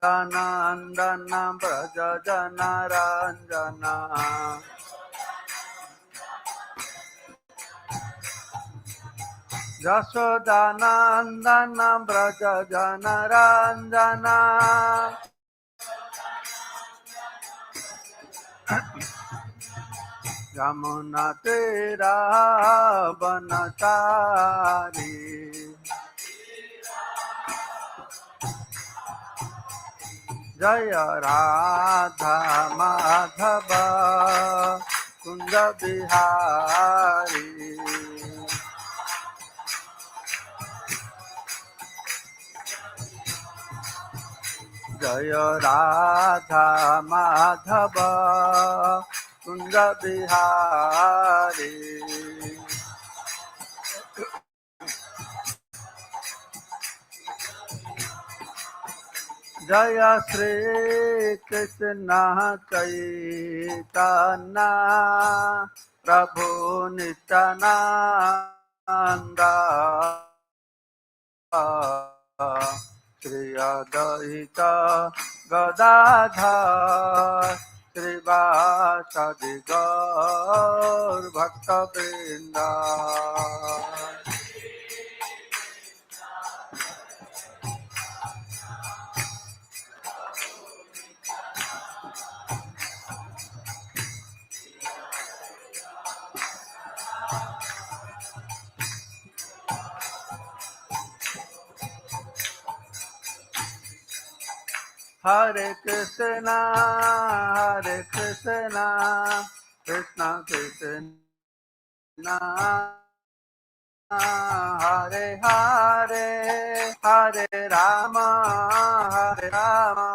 नंदन ब्रज जन रंजना यशोदानंदन ब्रज जन रंजना यमुना तेरा बनचारी जय राधा माधव कुंज बिहारी जय राधा माधव कुंज बिहारी जय श्री कृष्ण चैतन्य प्रभु नित्यानंद श्री अद्वैत गदाधर श्रीवासदि गौर भक्तवृंद हरे कृष्णा कृष्ण कृष्णा हरे हरे हरे राम हरे हरे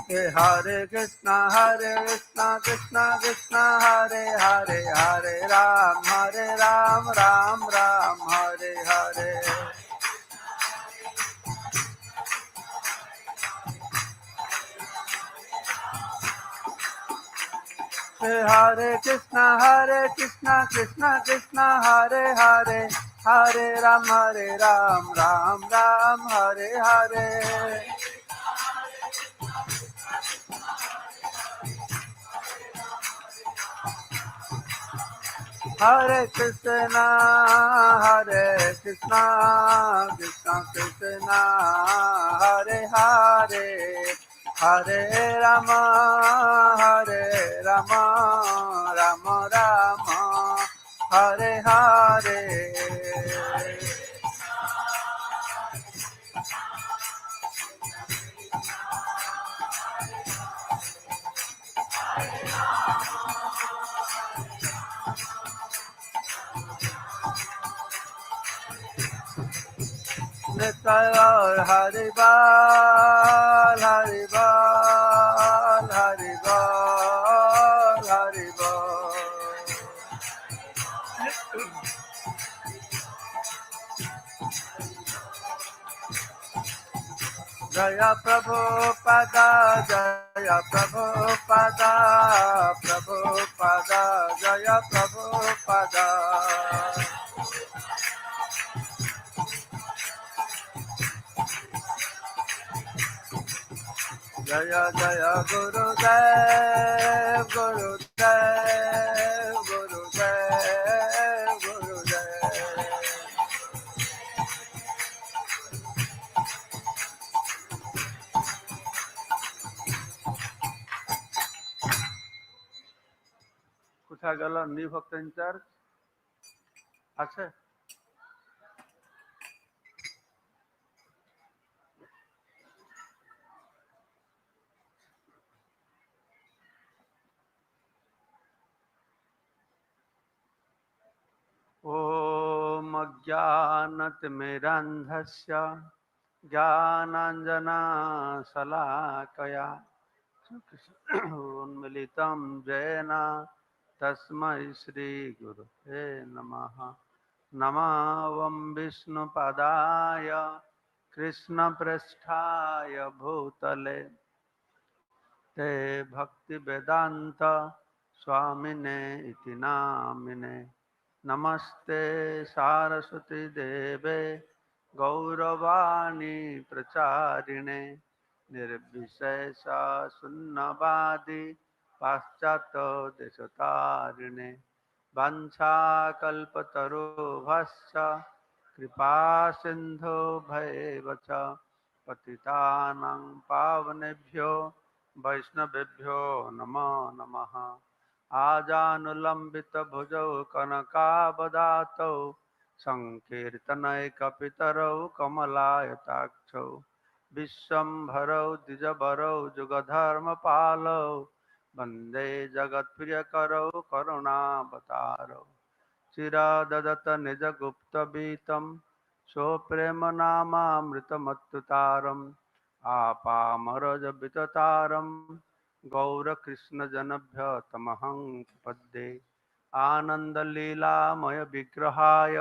हरे कृष्णा कृष्णा कृष्णा हरे हरे हरे राम राम राम हरे हरे हरे कृष्णा कृष्णा कृष्णा हरे हरे हरे राम राम राम हरे हरे हरे कृष्णा कृष्णा कृष्णा हरे हरे हरे राम राम राम हरे हरे नित्य और हरि बाल हरि बाल हरि बाल हरि बाल जय प्रभु पदा जय प्रभु पदा जय प्रभु पदा जय जय गुरुदेव गुरुदेव गुरुदेव गुरुदेव কোথায় গেল নিভক্ত ইনচার্জ আছে ओम अज्ञानतिमिरन्धस्य ज्ञानाञ्जनशलाकया उन्मिलितं येन तस्मै श्रीगुरुवे नमः। नमावं विष्णुपदाय कृष्णपृष्ठाय भूतले ते भक्तिवेदान्त स्वामिने इति नामिने। नमस्ते सारस्वती देवे गौरवाणी प्रचारिणे निर्विशेष शून्यवादी पाश्चात्य देशतारिणे वाञ्छाकल्पतरुभ्यश्च कृपा सिन्धु भैव च पतितानां पावनेभ्यो वैष्णवेभ्यो नमो नमः। आजानुलम्बितभुजौ कनकावदातौ सङ्कीर्तनैकपितरौ कमलायताक्षौ विश्वम्भरौ द्विजवरौ जुगधर्मपालौ वन्दे जगत्प्रियकरौ करुणावतारौ चिरददत निजगुप्तवीतं स्वप्रेमनामामृतमत्तुतारम् आपामरजविततारं गौरकृष्णजनभ्य तमहं पद्ये। आनन्दलीलामय विग्रहाय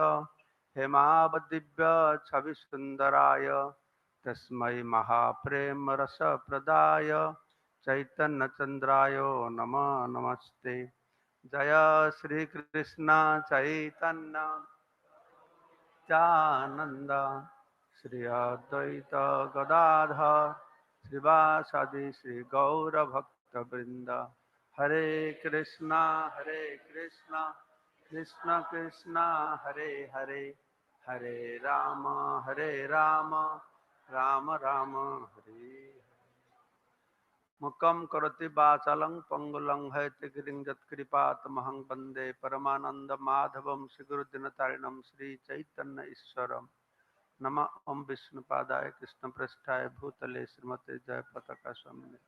हेमावदिव्यछविसुन्दराय तस्मै महाप्रेमरसप्रदाय चैतन्यचन्द्राय नमो नमस्ते। जय श्रीकृष्ण चैतन्य नित्यानन्द श्री अद्वैत गदाधर श्रीवासादि श्री गौर भक्तवृंद। हरे कृष्णा कृष्ण कृष्णा हरे हरे, हरे राम राम राम हरे। मुकं करोति वाचालं पंगुलं हैतगिरिं यत्कृपातमहं वन्दे परमानन्दमाधवं श्रीगुरुदिनतारिणं श्रीचैतन्य ईश्वरं। नमः ओं विष्णुपादाय कृष्णप्रेष्ठाय भूतले श्रीमते जयपताका स्वामिने।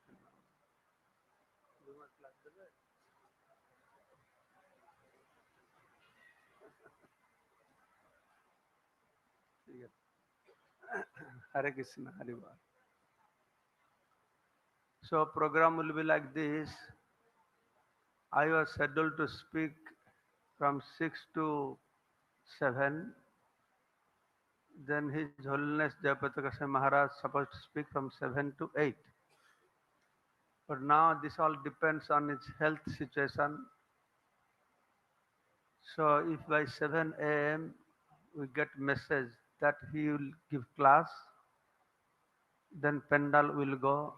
Hare Krishna, Hare Bol. So program will be like this. I was scheduled to speak from 6 to 7. Then His Holiness Jayapataka Maharaj supposed to speak from 7 to 8. But now this all depends on his health situation. So if by 7 a.m. we get message that he will give class, then Pendal will go.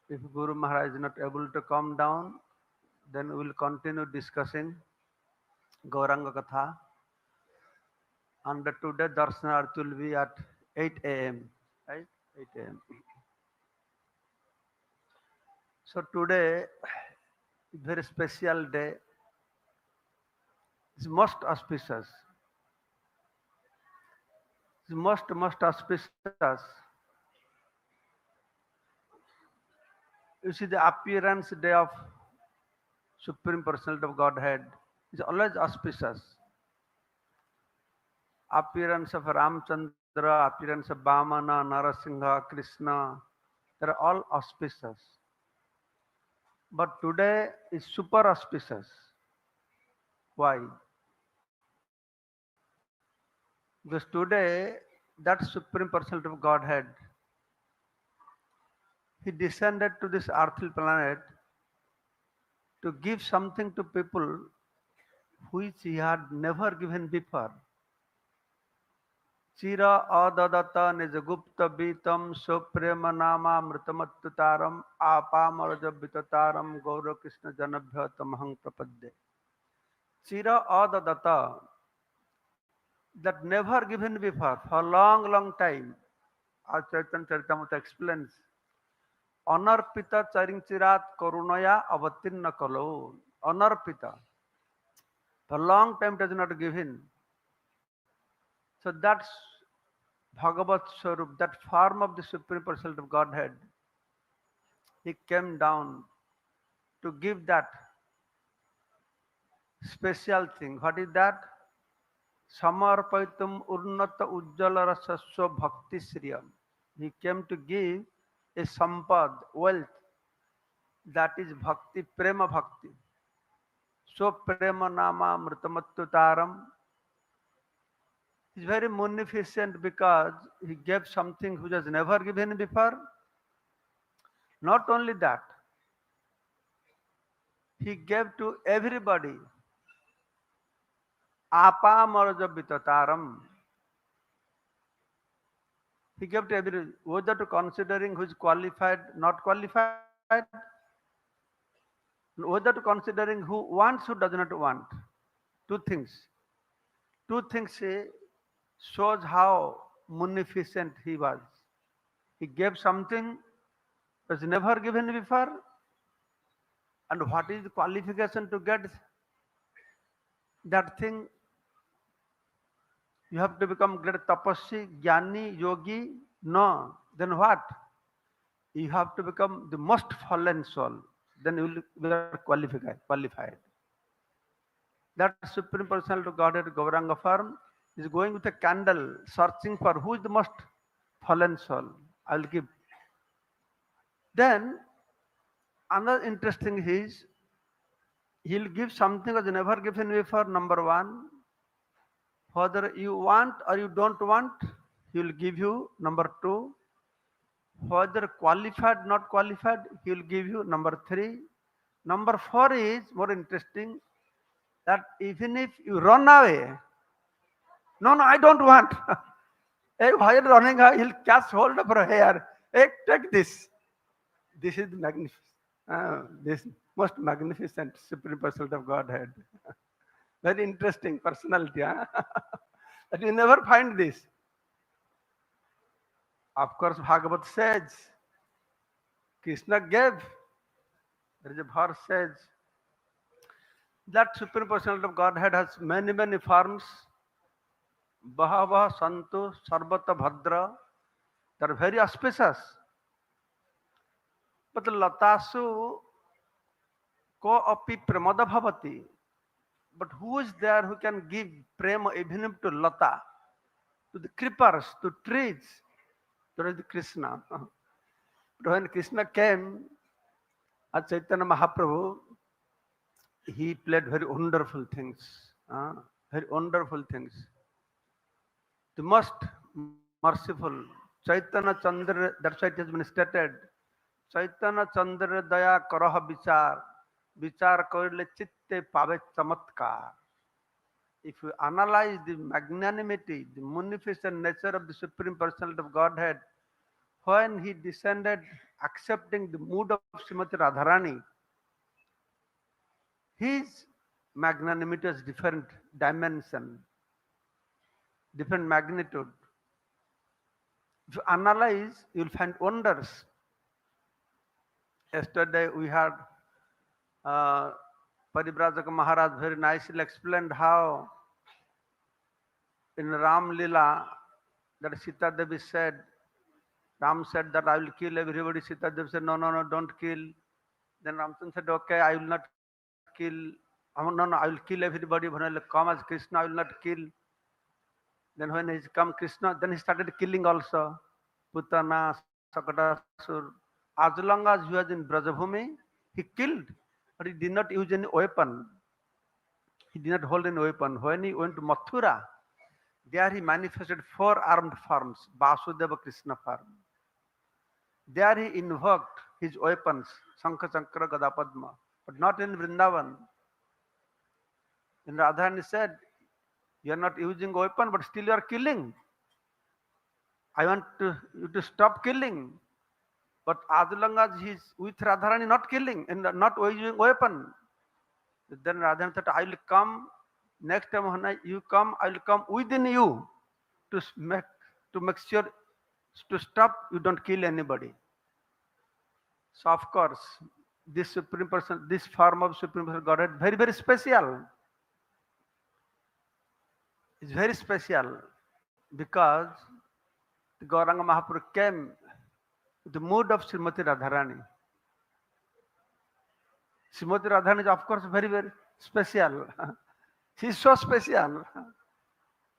If Guru Maharaj is not able to come down, then we will continue discussing Gauranga Katha. And today Darshanarth will be at 8 a.m. Right? 8 a.m. So today, very special day. It's most auspicious. It's most auspicious. You see, the appearance day of Supreme Personality of Godhead is always auspicious. Appearance of Ramchandra, appearance of Vamana, Narasingha, Krishna, they are all auspicious. But today is super auspicious. Why? Because today, that Supreme Personality of Godhead, he descended to this earthly planet to give something to people which he had never given before. Chira adadata nijagupta bitam suprema nama mritamatutaram apamaraja vitataram gaura krishna janabhya tamahang prapadde. Chira adadata, that never given before for long time. Our Chaitanya Charitamrita explains, Anarpita charinchirat karunaya avatinna kalo. Anarpita. For long time it has not given. So that's Bhagavat Swarup, that form of the Supreme Personality of Godhead. He came down to give that special thing. What is that? Samarpaitum urnata ujjala rasaswa bhakti sriyam. He came to give a sampad, wealth, that is bhakti, prema bhakti. Suprema Nama Mritamatutaram. He's very munificent because he gave something which was never given before. Not only that, he gave to everybody apamaraja. He gave to every, whether to considering who is qualified, not qualified, whether to considering who wants, who does not want. Two things. Two things shows how munificent he was. He gave something was never given before. And what is the qualification to get that thing? You have to become great tapasvi, jnani, yogi. No. Then what? You have to become the most fallen soul. Then you will be qualified. That Supreme Personality of Godhead Gauranga form is going with a candle, searching for who is the most fallen soul. I will give. Then another interesting is he'll give something that was never given before. Number one, whether you want or you don't want, he will give you. Number two, whether qualified, not qualified, he will give you. Number three. Number four is more interesting, that even if you run away, no, I don't want. Hey, while you're running away, he'll catch hold of your hair. Hey, take this. This is magnificent. This most magnificent Supreme Personality of Godhead. Very interesting personality. Huh? That you never find this. Of course, Bhagavat says, Krishna gave. There is a verse says that Supreme Personality of Godhead has many forms. Bahava Santu Sarvata Bhadra. They are very auspicious. But Latasu ko api pramada bhavati. But who is there who can give prema even to Lata, to the creepers, to trees? There is Krishna. But when Krishna came as Chaitanya Mahaprabhu, he played very wonderful things. Very wonderful things. The most merciful Chaitanya Chandra, that's why it has been stated, Chaitanya Chandra Daya Karaha Vichar, Vichar Korile Chitte Pave Chamatkar. If you analyze the magnanimity, the munificent nature of the Supreme Personality of Godhead, when he descended accepting the mood of Srimati Radharani, his magnanimity has different dimension, different magnitude. If you analyze, you will find wonders. Yesterday we had Paribrajaka Maharaj very nicely explained how in Ram Lila that Sita Devi said, Ram said that I will kill everybody. Sita Devi said, no, don't kill. Then Ramchandra said, okay, I will not kill. No, I will kill everybody. When I will come as Krishna, I will not kill. Then when he come Krishna, then he started killing also. Putana, Sakatasur. As long as he was in Brajabhumi, he killed. But he did not use any weapon. He did not hold any weapon. When he went to Mathura, there he manifested 4 armed forms, Vasudeva Krishna form. There he invoked his weapons, Shankha Chankra Gada Padma, but not in Vrindavan. In Radharani said, you are not using weapon, but still you are killing. I want you to stop killing. But as long as he is with Radharani not killing and not using weapon, then Radharani said, I will come, next time when you come, I will come within you to make sure, to stop, you don't kill anybody. So of course, this Supreme Person, this form of Supreme Person Godhead, very special. It's very special because the Gauranga Mahaprabhu came with the mood of Srimati Radharani. Srimati Radharani is of course very special. She is so special.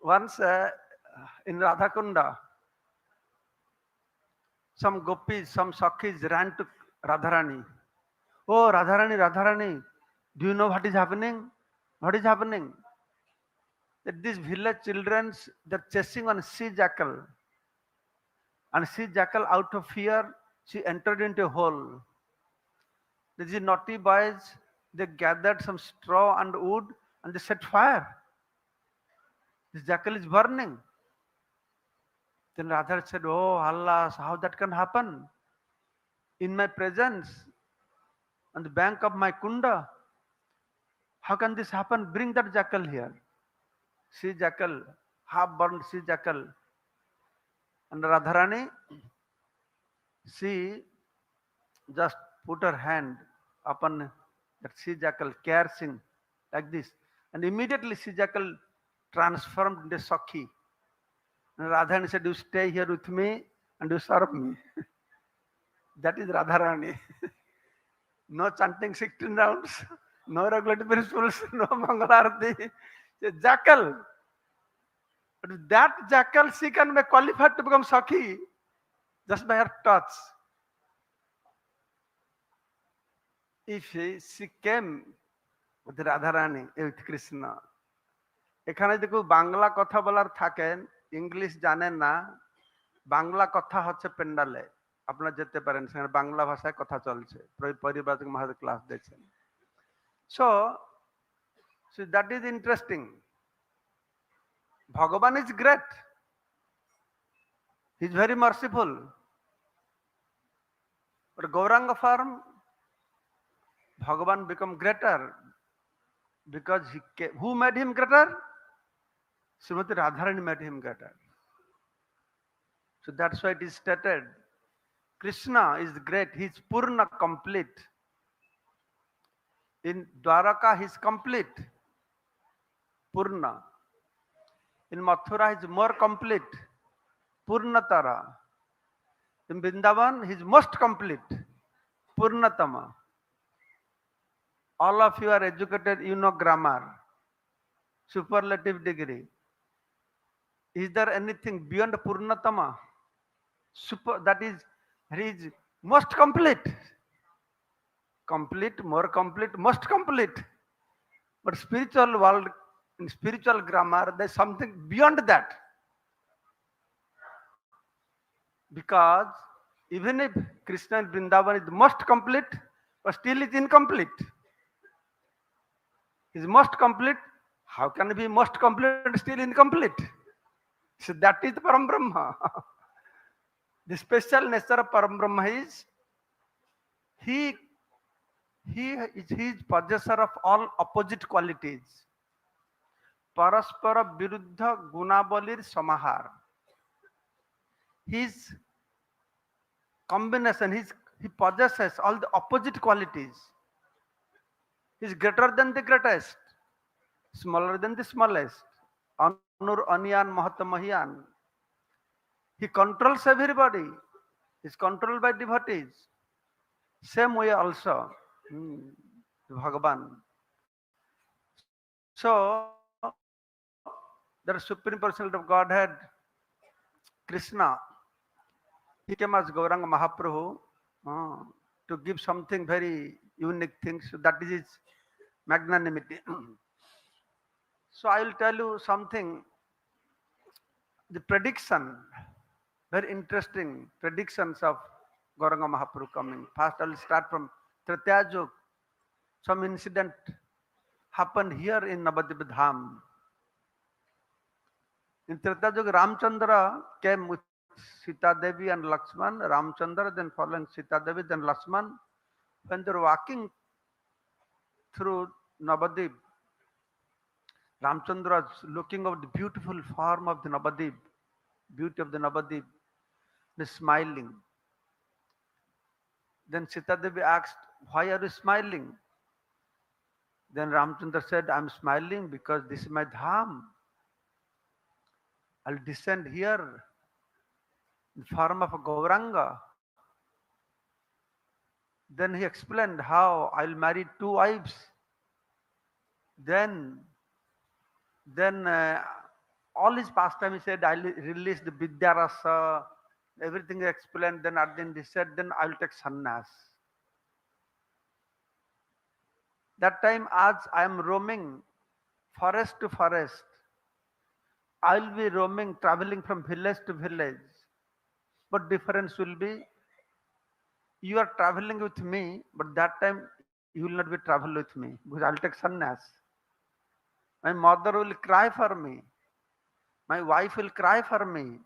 Once in Radhakunda, some gopis, some sakhis ran to Radharani. Oh, Radharani, Do you know what is happening? What is happening? That these village children, they're chasing on sea jackal. And sea jackal, out of fear, she entered into a hole. These naughty boys, they gathered some straw and wood and they set fire. This jackal is burning. Then Radha said, "Oh Allah, how that can happen? In my presence, on the bank of my kunda. How can this happen? Bring that jackal here." Sea jackal, half burned sea jackal. And Radharani, she just put her hand upon that sea jackal, caressing like this. And immediately sea jackal transformed into Sakhi. And Radharani said, "You stay here with me and you serve me." That is Radharani. No chanting 16 rounds, no regulatory principles, no Mangalarati. A jackal. But that jackal, she can be qualified to become Sakhi just by her touch. If she came with Radharani, with Krishna, এখানে দেখো বাংলা কথা বলার থাকেন, English জানেন না, বাংলা কথা হচ্ছে পেন্ডালে, আপনারা যেতে পারেন, সেখানে বাংলা ভাষায় কথা চলছে, পরিব্রাজক মহারাজ ক্লাস দিয়েছেন। So that is interesting. Bhagavan is great. He is very merciful. But Gauranga form, Bhagavan become greater because who made him greater? Srimati Radharani made him greater. So that's why it is stated, Krishna is great, he is Purna, complete. In Dwaraka he is complete, Purna. In Mathura he is more complete, Purnatara. In Vrindavan he is most complete, Purnatama. All of you are educated, you know grammar, superlative degree. Is there anything beyond Purnatama? That is, he is most complete. Complete, more complete, most complete. But spiritual world, in spiritual grammar, there is something beyond that. Because even if Krishna in Vrindavan is most complete, but still is incomplete. He is most complete. How can he be most complete and still incomplete? So that is Param Brahma. The special nature of Param Brahma is he is possessor of all opposite qualities. Paraspara Viruddha Gunabalir Samahar. His combination, he possesses all the opposite qualities. He is greater than the greatest, smaller than the smallest. Anur Anyan Mahatamahiyan. He controls everybody. He is controlled by devotees. Same way also, Bhagavan. So, the Supreme Personality of Godhead, Krishna, he came as Gauranga Mahaprabhu to give something very unique things. So that is his magnanimity. So I will tell you something. The prediction, very interesting predictions of Gauranga Mahaprabhu coming. First I will start from Tritya Yuga. Some incident happened here in Navadvip Dham. In Tritya Yuga, Ramchandra came with Sita Devi and Lakshman. Ramchandra, then following Sita Devi, then Lakshman. When they were walking through Navadvip, Ramchandra was looking at the beautiful form of the Navadvip, beauty of the Navadvip, and smiling. Then Sita Devi asked, "Why are you smiling?" Then Ramchandra said, "I am smiling because this is my dham. I'll descend here in form of a Gauranga." Then he explained how I'll marry 2 wives. Then all his pastime, he said, I'll release the Vidyarasa, everything he explained. Then at the end he said, then I'll take sannyas. That time, as I am roaming forest to forest, I will be roaming, traveling from village to village. But difference will be, you are traveling with me, but that time you will not be travel with me because I'll take sannyas. My mother will cry for me. My wife will cry for me.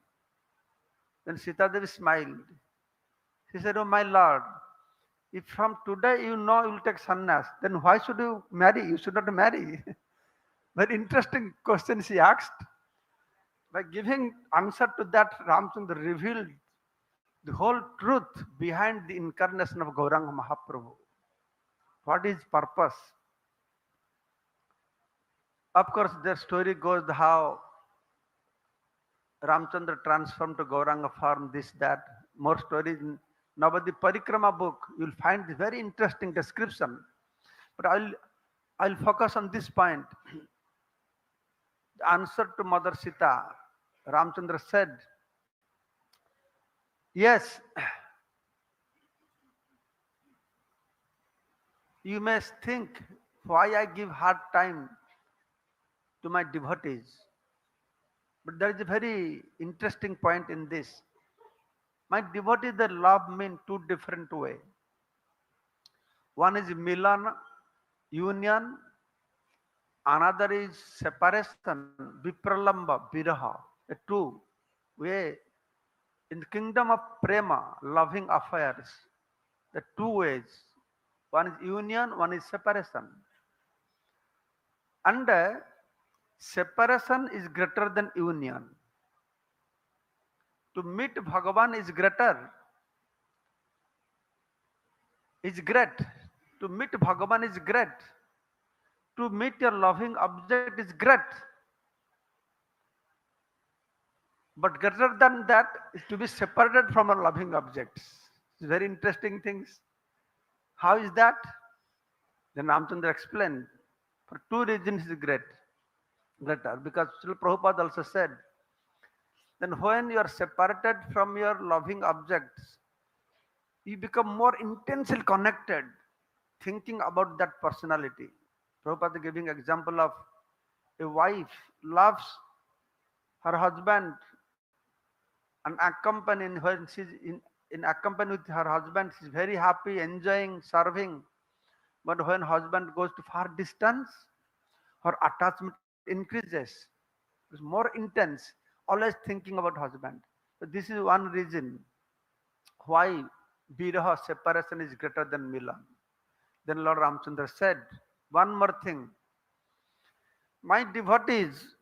Then Sita Devi smiled. She said, "Oh my Lord, if from today you know you will take sannyas, then why should you marry? You should not marry." Very interesting question she asked. By giving answer to that, Ramchandra revealed the whole truth behind the incarnation of Gauranga Mahaprabhu. What is purpose? Of course, their story goes how Ramchandra transformed to Gauranga form, this, that. More stories in Navadi Parikrama book. You'll find this very interesting description. But I'll focus on this point. The answer to Mother Sita, Ramchandra said, yes, you may think why I give hard time to my devotees. But there is a very interesting point in this. My devotees, they love me in two different ways. One is Milan, union, another is separation, Vipralamba, Viraha. A two way. In the kingdom of Prema, loving affairs, the two ways. One is union, one is separation. And separation is greater than union. To meet Bhagavan is great. To meet Bhagavan is great. To meet your loving object is great. But greater than that is to be separated from our loving objects. It's very interesting things. How is that? Then Ramchandra explained. For two reasons is greater. Because Srila Prabhupada also said, then when you are separated from your loving objects, you become more intensely connected, thinking about that personality. Prabhupada giving example of a wife loves her husband and accompany when she's in accompany with her husband, she's very happy, enjoying, serving. But when husband goes to far distance, her attachment increases. It's more intense, always thinking about husband. So this is one reason why Viraha separation is greater than Milan. Then Lord Ramchandra said, one more thing. My devotees,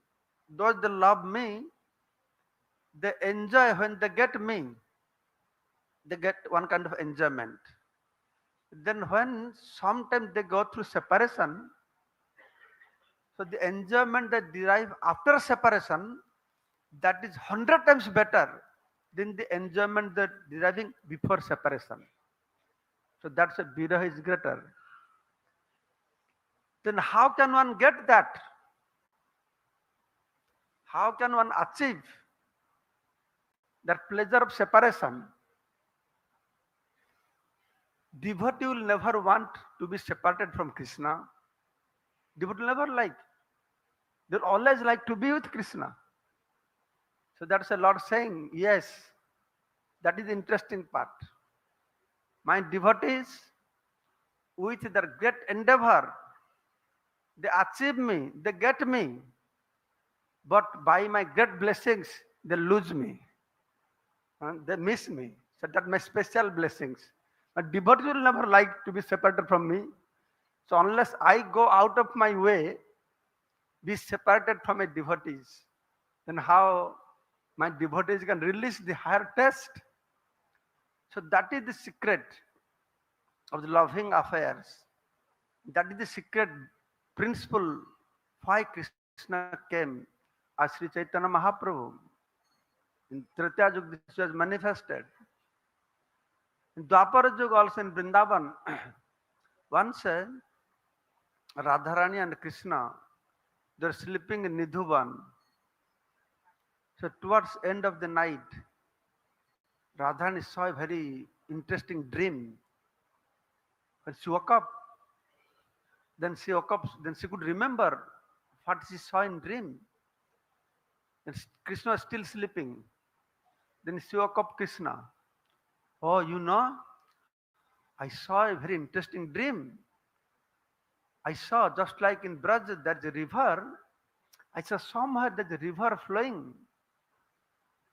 those they love me, they enjoy when they get me. They get one kind of enjoyment. Then when sometimes they go through separation, so the enjoyment they derive after separation, that is 100 times better than the enjoyment that deriving before separation. So that's a viraha is greater. Then how can one get that? How can one achieve that pleasure of separation? Devotee will never want to be separated from Krishna. Devotee will never like. They'll always like to be with Krishna. So that's a Lord saying, yes, that is the interesting part. My devotees, with their great endeavor, they achieve me, they get me. But by my great blessings, they lose me. They miss me. So that my special blessings. But devotee will never like to be separated from me. So unless I go out of my way, be separated from my devotees, then how my devotees can release the higher taste? So that is the secret of the loving affairs. That is the secret principle why Krishna came as Sri Chaitanya Mahaprabhu. In Tritya Yuga, this was manifested. In Dwapara Yuga, also in Vrindavan, once Radharani and Krishna, they are sleeping in Nidhuvan. So towards end of the night, Radharani saw a very interesting dream. When she woke up, Then she woke up, then she could remember what she saw in dream. And Krishna was still sleeping. Then she woke up Krishna. Oh, I saw a very interesting dream. I saw just like in Braj, there's a river. I saw somewhere there's a river flowing.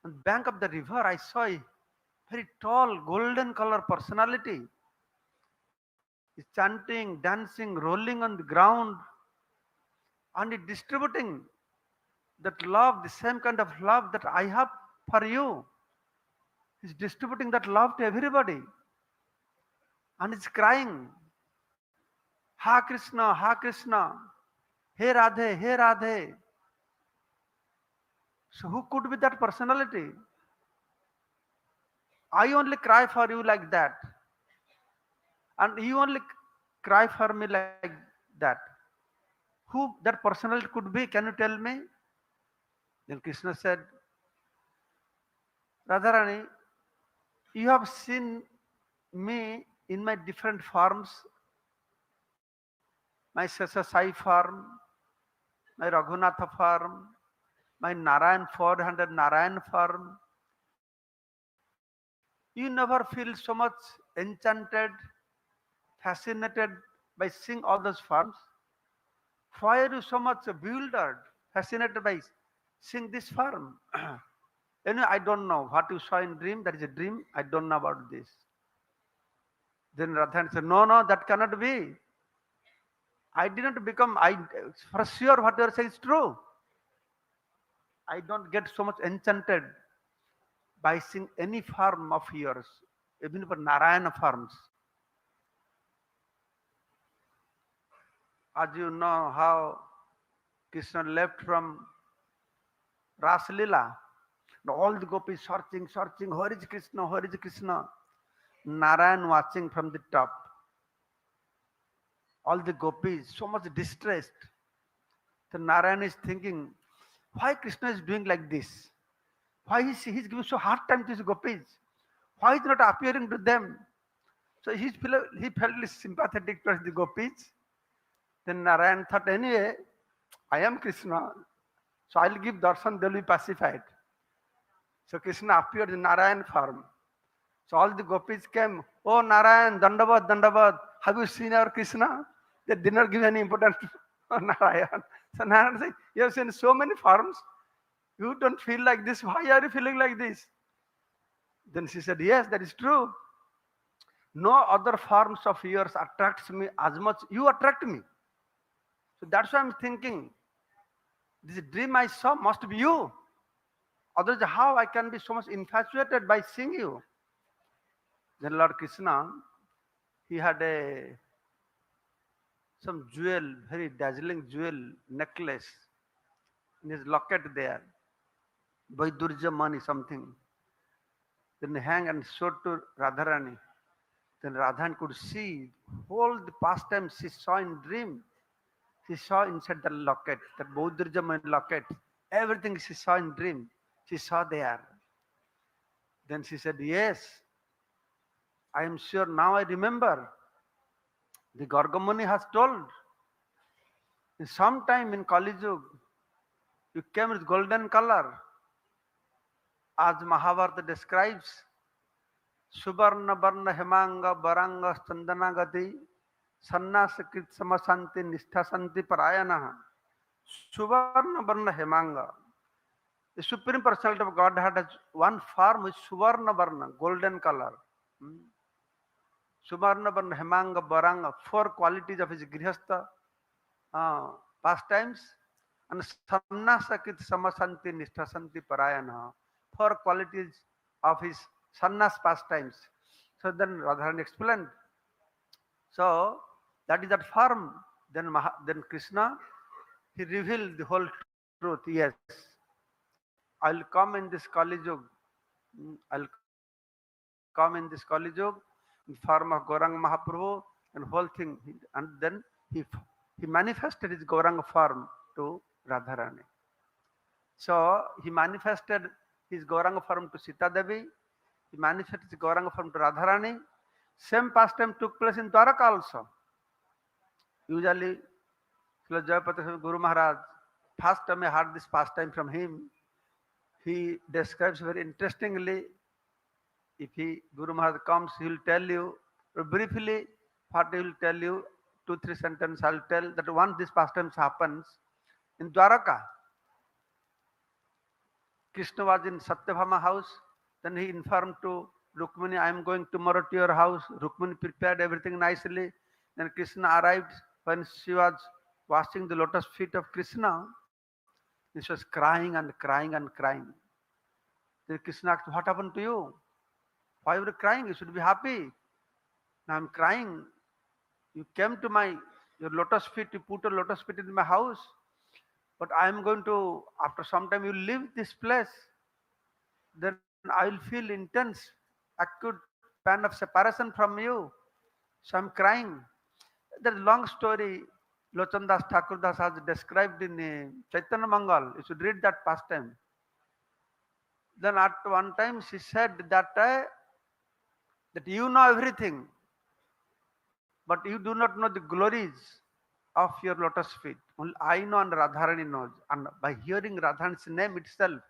On the bank of the river, I saw a very tall, golden color personality. He's chanting, dancing, rolling on the ground, and it distributing that love, the same kind of love that I have for you. He's distributing that love to everybody. And he's crying, Ha Krishna, Ha Krishna, Hey Radhe, Hey Radhe. So who could be that personality? I only cry for you like that. And you only cry for me like that. Who that personality could be? Can you tell me? Then Krishna said, Radharani, you have seen me in my different forms, my Sesasai form, my Raghunatha form, my Narayan 400 Narayan form. You never feel so much enchanted, fascinated by seeing all those forms. Why are you so much bewildered, fascinated by seeing this form? I don't know what you saw in dream. That is a dream. I don't know about this. Then Radharani said, no, no, that cannot be. I didn't become, for sure what you are saying is true. I don't get so much enchanted by seeing any form of yours, even for Narayana forms. As you know how Krishna left from Ras Lila, all the gopis searching, searching, where is Krishna, where is Krishna? Narayan watching from the top. All the gopis so much distressed. So Narayan is thinking, why Krishna is doing like this? Why he's giving so hard time to his gopis? Why is not appearing to them? So he felt sympathetic towards the gopis. Then Narayan thought, anyway, I am Krishna, so I'll give darshan, they'll be pacified. So Krishna appeared in Narayan form. So all the gopis came, oh Narayan, Dandavad, Dandavad, have you seen our Krishna? They did not give any importance to Narayan. So Narayan said, you have seen so many forms, you don't feel like this, why are you feeling like this? Then she said, yes, that is true. No other forms of yours attracts me as much, you attract me. So that's why I'm thinking, this dream I saw must be you. Otherwise, how I can be so much infatuated by seeing you? Then Lord Krishna, he had some jewel, very dazzling jewel necklace in his locket there, Vaidurja money something. Then he hang and showed to Radharani. Then Radharani could see all the pastimes she saw in dream. She saw inside the locket, that Vaidurja money locket. Everything she saw in dream, she saw there. Then she said, yes, I am sure now I remember. The Gargamuni has told, sometime in Kali Yuga, you came with golden color. As Mahabharata describes, Subarna Barna Hemanga Baranga Chandanagati Sannasakrit Samasanti Nishtasanti Parayana. Subarna Barna Hemanga. The Supreme Personality of God had one form with Suvarna Barna, golden color. Suvarna Barna Hemanga Baranga, four qualities of his Grihastha pastimes, and Sannasakrit Samasanti Nishtasanti Parayana, four qualities of his sannas pastimes. So then Radharani explained. So that is that form. Then Krishna, he revealed the whole truth. Yes, I'll come in this Kali Yuga. I'll come in this Kali Yuga in form of Gauranga Mahaprabhu and whole thing. And then he manifested his Gauranga form to Radharani. So he manifested his Gauranga form to Sita Devi. He manifested his Gauranga form to Radharani. Same pastime took place in Dwaraka also. Usually, Srila Jayapatra Guru Maharaj, first time I heard this pastime from him, he describes very interestingly. If Guru Maharaj comes, he will tell you briefly what he will tell you, two, three sentences I will tell that once this pastimes happens in Dwaraka, Krishna was in Satyabhama house, then he informed to Rukmini, I am going tomorrow to your house. Rukmini prepared everything nicely. Then Krishna arrived. When she was washing the lotus feet of Krishna, she was crying and crying and crying. Then Krishna asked, what happened to you? Why are you crying? You should be happy. Now I'm crying. You came to your lotus feet, you put your lotus feet in my house. But I am going to, after some time, you leave this place. Then I will feel intense, acute pain of separation from you. So I'm crying. There's a long story. Lochandas Thakurdas has described in Chaitanya Mangal. You should read that pastime. Then at one time she said that you know everything, but you do not know the glories of your lotus feet. Only I know and Radharani knows. And by hearing Radharani's name itself,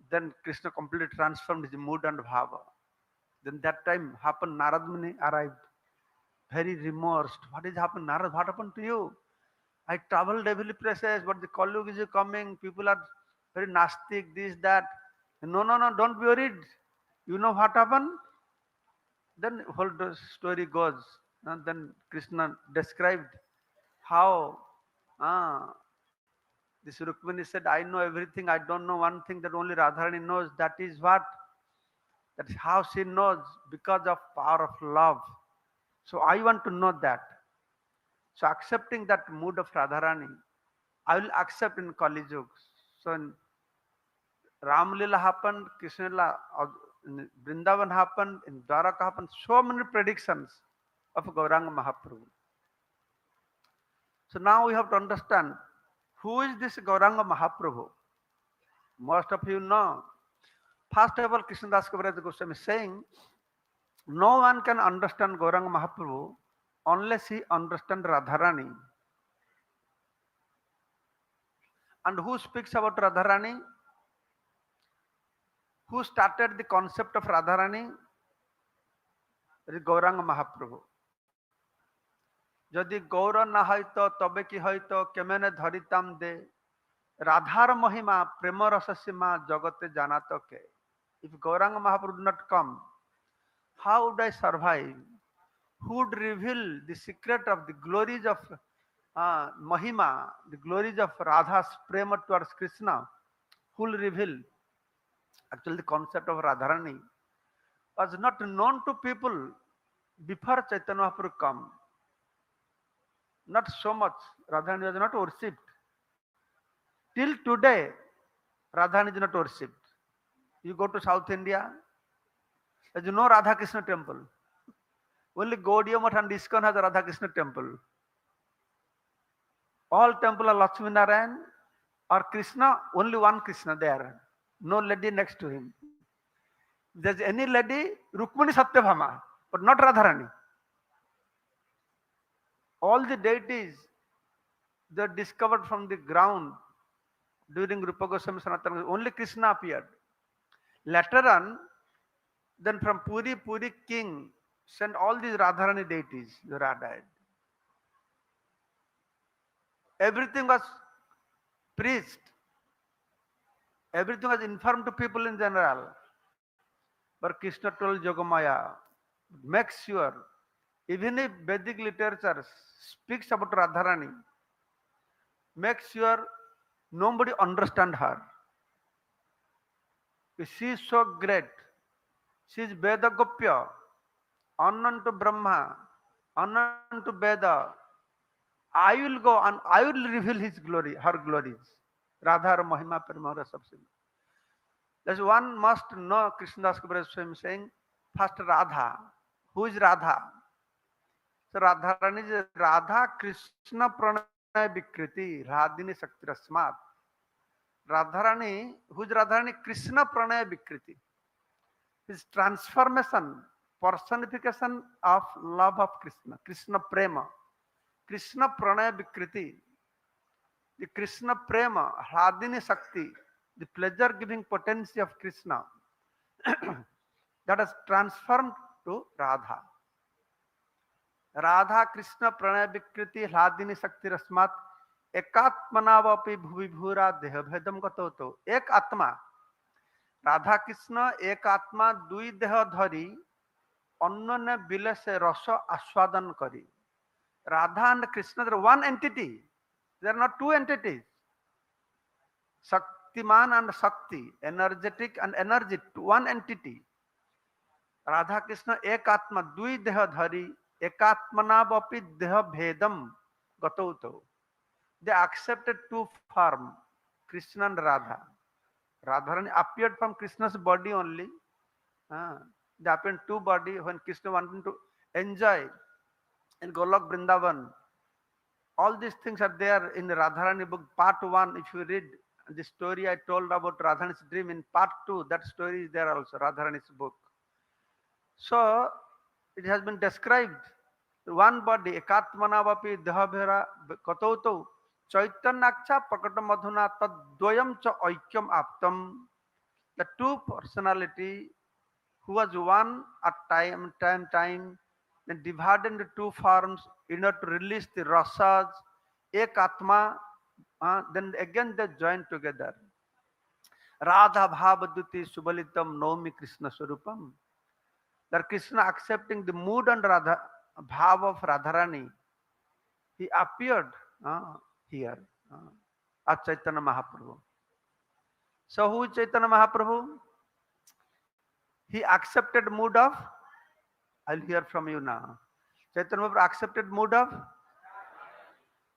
then Krishna completely transformed his mood and bhava. Then that time happened, Narad Muni arrived, very remorse. What is happened, Narad? What happened to you? I traveled every places, but the Kalug is coming. People are very nastic, this, that. No, no, no, don't be worried. You know what happened? Then whole story goes. And then Krishna described how this Rukmini said, I know everything. I don't know one thing that only Radharani knows. That is what? That is how she knows, because of power of love. So I want to know that. So accepting that mood of Radharani, I will accept in Kali Yuga. So in Ram Lila happened, Krishna Lila, in Vrindavan happened, in Dwaraka happened. So many predictions of Gauranga Mahaprabhu. So now we have to understand, who is this Gauranga Mahaprabhu? Most of you know. First of all, Krishnadas Kaviraj Goswami is saying, no one can understand Gauranga Mahaprabhu unless he understands Radharani. And who speaks about Radharani? Who started the concept of Radharani? It is Gauranga Mahaprabhu. যদি গৌর না হইতো তবে কি হইতো কেমনে ধরিতাম দে রাধার মহিমা প্রেম রসসীমা জগতে জানাতো কে if Gauranga Mahaprabhu did not come, how would I survive? Who would reveal the secret of the glories of Mahima, the glories of Radha's prema towards Krishna? Who will reveal? Actually, the concept of Radharani was not known to people before Chaitanya Mahaprabhu come. Not so much. Radharani was not worshipped. Till today, Radharani is not worshipped. You go to South India, there is no Radha Krishna temple. Only Gaudiya Math and ISKCON has a Radha Krishna temple. All temple are Lakshmi Narayan or Krishna, only one Krishna there. No lady next to him. If there is any lady, Rukmini Satyabhama, but not Radharani. All the deities, they are discovered from the ground during Rupa Goswami Sanatana. Only Krishna appeared. Later on, then from Puri king sent all these Radharani deities, the Radha. Everything was preached. Everything was informed to people in general. But Krishna told Yogamaya, make sure, even if Vedic literature speaks about Radharani, make sure nobody understand her. She is so great. She is Veda Gopya, unknown to Brahma, unknown to Veda. I will go and I will reveal his glory, her glories. Radha Mahima Paramara Sabsima. That's one must know. Krishnadas Kaviraj Swami saying, first Radha. Who is Radha? So Radharani is Radha Krishna Pranaya Vikriti, Radhini Shakti Rasmat. Radharani, who is Radharani? Krishna Pranaya Vikriti. His transformation, personification of love of Krishna, Krishna Prema. Krishna Pranaya Vikriti, the Krishna Prema, Hladini Shakti, the pleasure giving potency of Krishna that has transformed to Radha. Radha Krishna Pranaya Vikriti Hladini Shakti Rasmat एकात्मनावपि भुवि भूरा देह भेदम गतो तो एक आत्मा राधा कृष्ण एक आत्मा दुई देह धरी अन्य बिलसे रस आस्वादन करी Radha and Krishna they one entity they are not two entities शक्तिमान एंड शक्ति energetic and energy one entity Radha Krishna एक आत्मा दुई देह धरी एकात्मनावपि देह भेदम गतो तो they accepted two forms, Krishna and Radha. Radharani appeared from Krishna's body only. They appeared two body when Krishna wanted to enjoy in Golok Vrindavan. All these things are there in the Radharani book, part 1. If you read the story I told about Radharani's dream in part 2, that story is there also, Radharani's book. So, it has been described. One body, ekatmanavapi dehabhera katauto, Chaitanyakcha prakata madhuna tadvayam cha aikyam aptam. The two personality who was one at time, then divided into two forms in order to release the rasas, ek atma, then again they join together. Radha bhavaduti subalitam nomi Krishna swarupam. That Krishna accepting the mood and Radha bhav of Radharani, he appeared here at Chaitanya Mahaprabhu. So who is Chaitanya Mahaprabhu? He accepted mood of, I'll hear from you now. Chaitanya Mahaprabhu accepted mood of.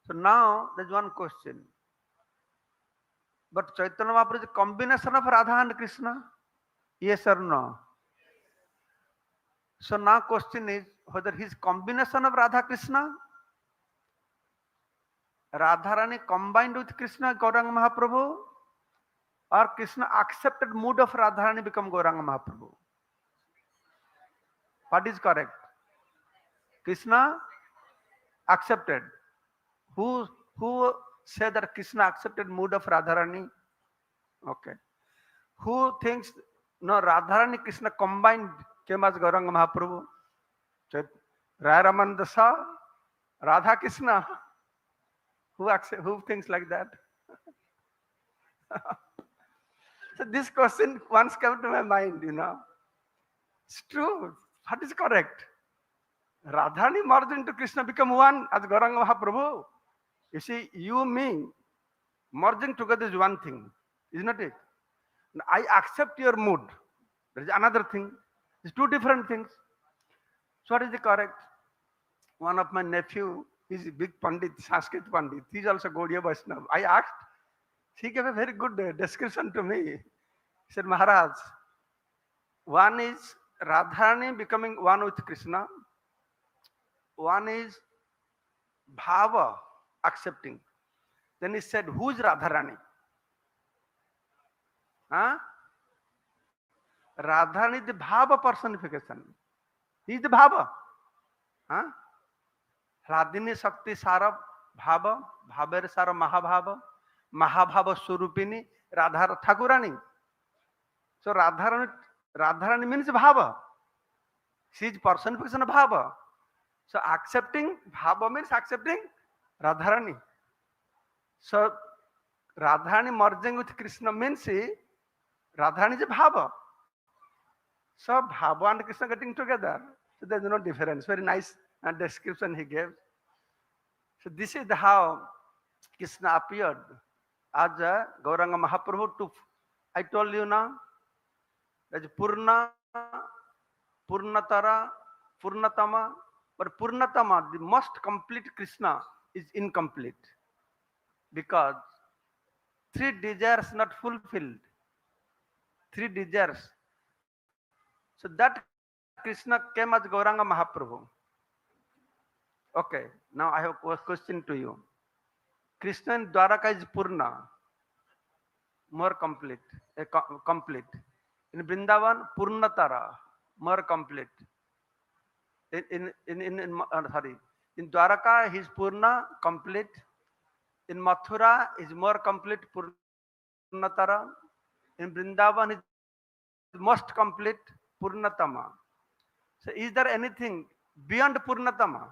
So now there's one question. But Chaitanya Mahaprabhu is a combination of Radha and Krishna? Yes or no? So now question is whether he is combination of Radha Krishna, Radharani combined with Krishna, Gauranga Mahaprabhu, or Krishna accepted mood of Radharani become Gauranga Mahaprabhu. What is correct? Krishna accepted. Who said that Krishna accepted mood of Radharani? Okay. Who thinks no Radharani Krishna combined came as Gauranga Mahaprabhu? Rai Ramananda saw Radha Krishna. Who thinks like that? So this question once came to my mind, It's true. What is correct? Radharani merged into Krishna become one as Gauranga Mahaprabhu. You see, you, me, merging together is one thing, isn't it? I accept your mood. There is another thing. It's two different things. So what is the correct? One of my nephew, he's a big Pandit, Sanskrit Pandit. He's also Gaudiya Vaishnava. I asked, he gave a very good description to me. He said, Maharaj, one is Radharani becoming one with Krishna. One is Bhava accepting. Then he said, who is Radharani? Radharani is the Bhava personification. He is the Bhava. Hladini Shakti Sara Bhava, Bhaver Sara Mahabhava, Mahabhava Surupini, Radha Thakurani. So Radharani means Bhava. She is personification of Bhava. So accepting Bhava means accepting Radharani. So Radharani merging with Krishna means Radharani is a Bhava. So Bhava and Krishna getting together. So there is no difference. Very nice description he gave. So this is how Krishna appeared as a Gauranga Mahaprabhu. I told you now, that is Purna, Purnatara, Purnatama. But Purnatama, the most complete Krishna, is incomplete. Because 3 desires not fulfilled. 3 desires. So that Krishna came as Gauranga Mahaprabhu. Okay, now I have a question to you. Krishna in Dwaraka is Purna, more complete. Complete. In Vrindavan, Purnatara, more complete. In Dwaraka, he is Purna, complete. In Mathura, he is more complete, Purnatara. In Vrindavan, he is most complete, Purnatama. So is there anything beyond Purnatama?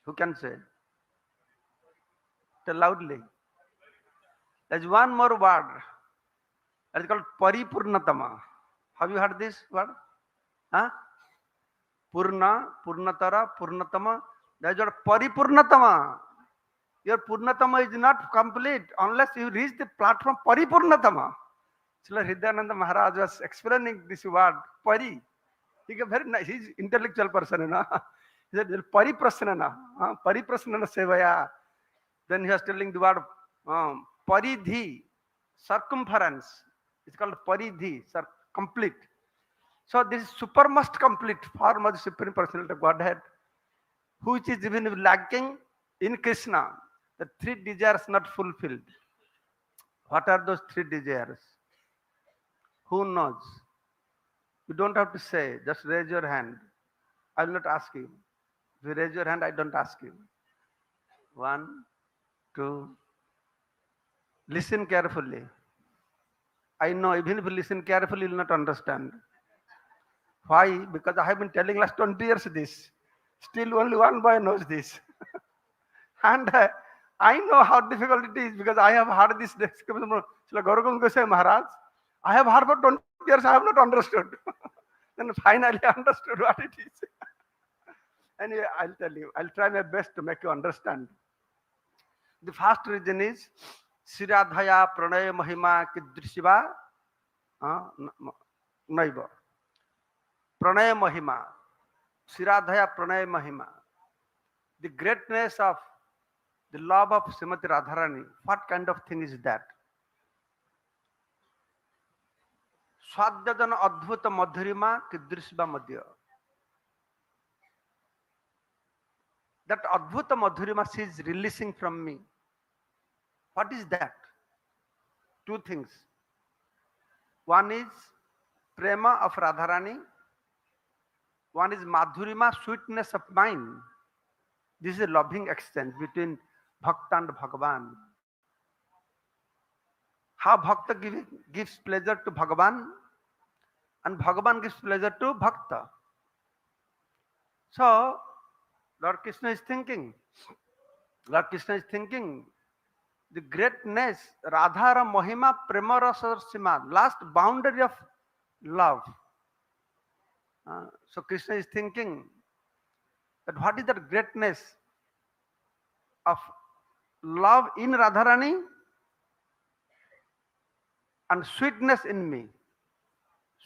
Who can say? Tell loudly. There is one more word. That is called Paripurnatama. Have you heard this word? Huh? Purna, Purnatara, Purnatama. That is word Paripurnatama. Your Purnatama is not complete unless you reach the platform Paripurnatama. Srila Hridayananda Maharaj was explaining this word, Pari. He is a very nice, he is intellectual person, you know. He said, Pariprasnana, Pariprasnana Sevaya. Then he was telling the word Paridhi, circumference. It's called Paridhi, complete. So this is supermost complete form of the Supreme Personality of Godhead, which is even lacking in Krishna. The three desires not fulfilled. What are those three desires? Who knows? You don't have to say, just raise your hand. I will not ask you. If you raise your hand, I don't ask you. 1, 2. Listen carefully. I know even if you listen carefully, you will not understand. Why? Because I have been telling last 20 years this. Still only one boy knows this. And I know how difficult it is because I have heard this description from Srila Gauranga Goswami Maharaj. I have heard for 20 years, I have not understood. Then finally I understood what it is. Anyway, I'll tell you. I'll try my best to make you understand. The first reason is Siradhaya Pranaya Mahima Kidrishiva Naiva. Pranaya Mahima. Siradhaya Pranaya Mahima. The greatness of the love of Srimati Radharani. What kind of thing is that? Swadhyajana Adbhuta Madhurima Kidrishiva Madhya. That Adbhuta Madhurima she is releasing from me. What is that? Two things. One is Prema of Radharani. One is Madhurima, sweetness of mine. This is a loving exchange between Bhakta and Bhagavan. How Bhakta gives pleasure to Bhagavan and Bhagavan gives pleasure to Bhakta. So, Lord Krishna is thinking, the greatness, Radhara Mahima Prema Rasa Sima, last boundary of love. So Krishna is thinking that what is the greatness of love in Radharani and sweetness in me.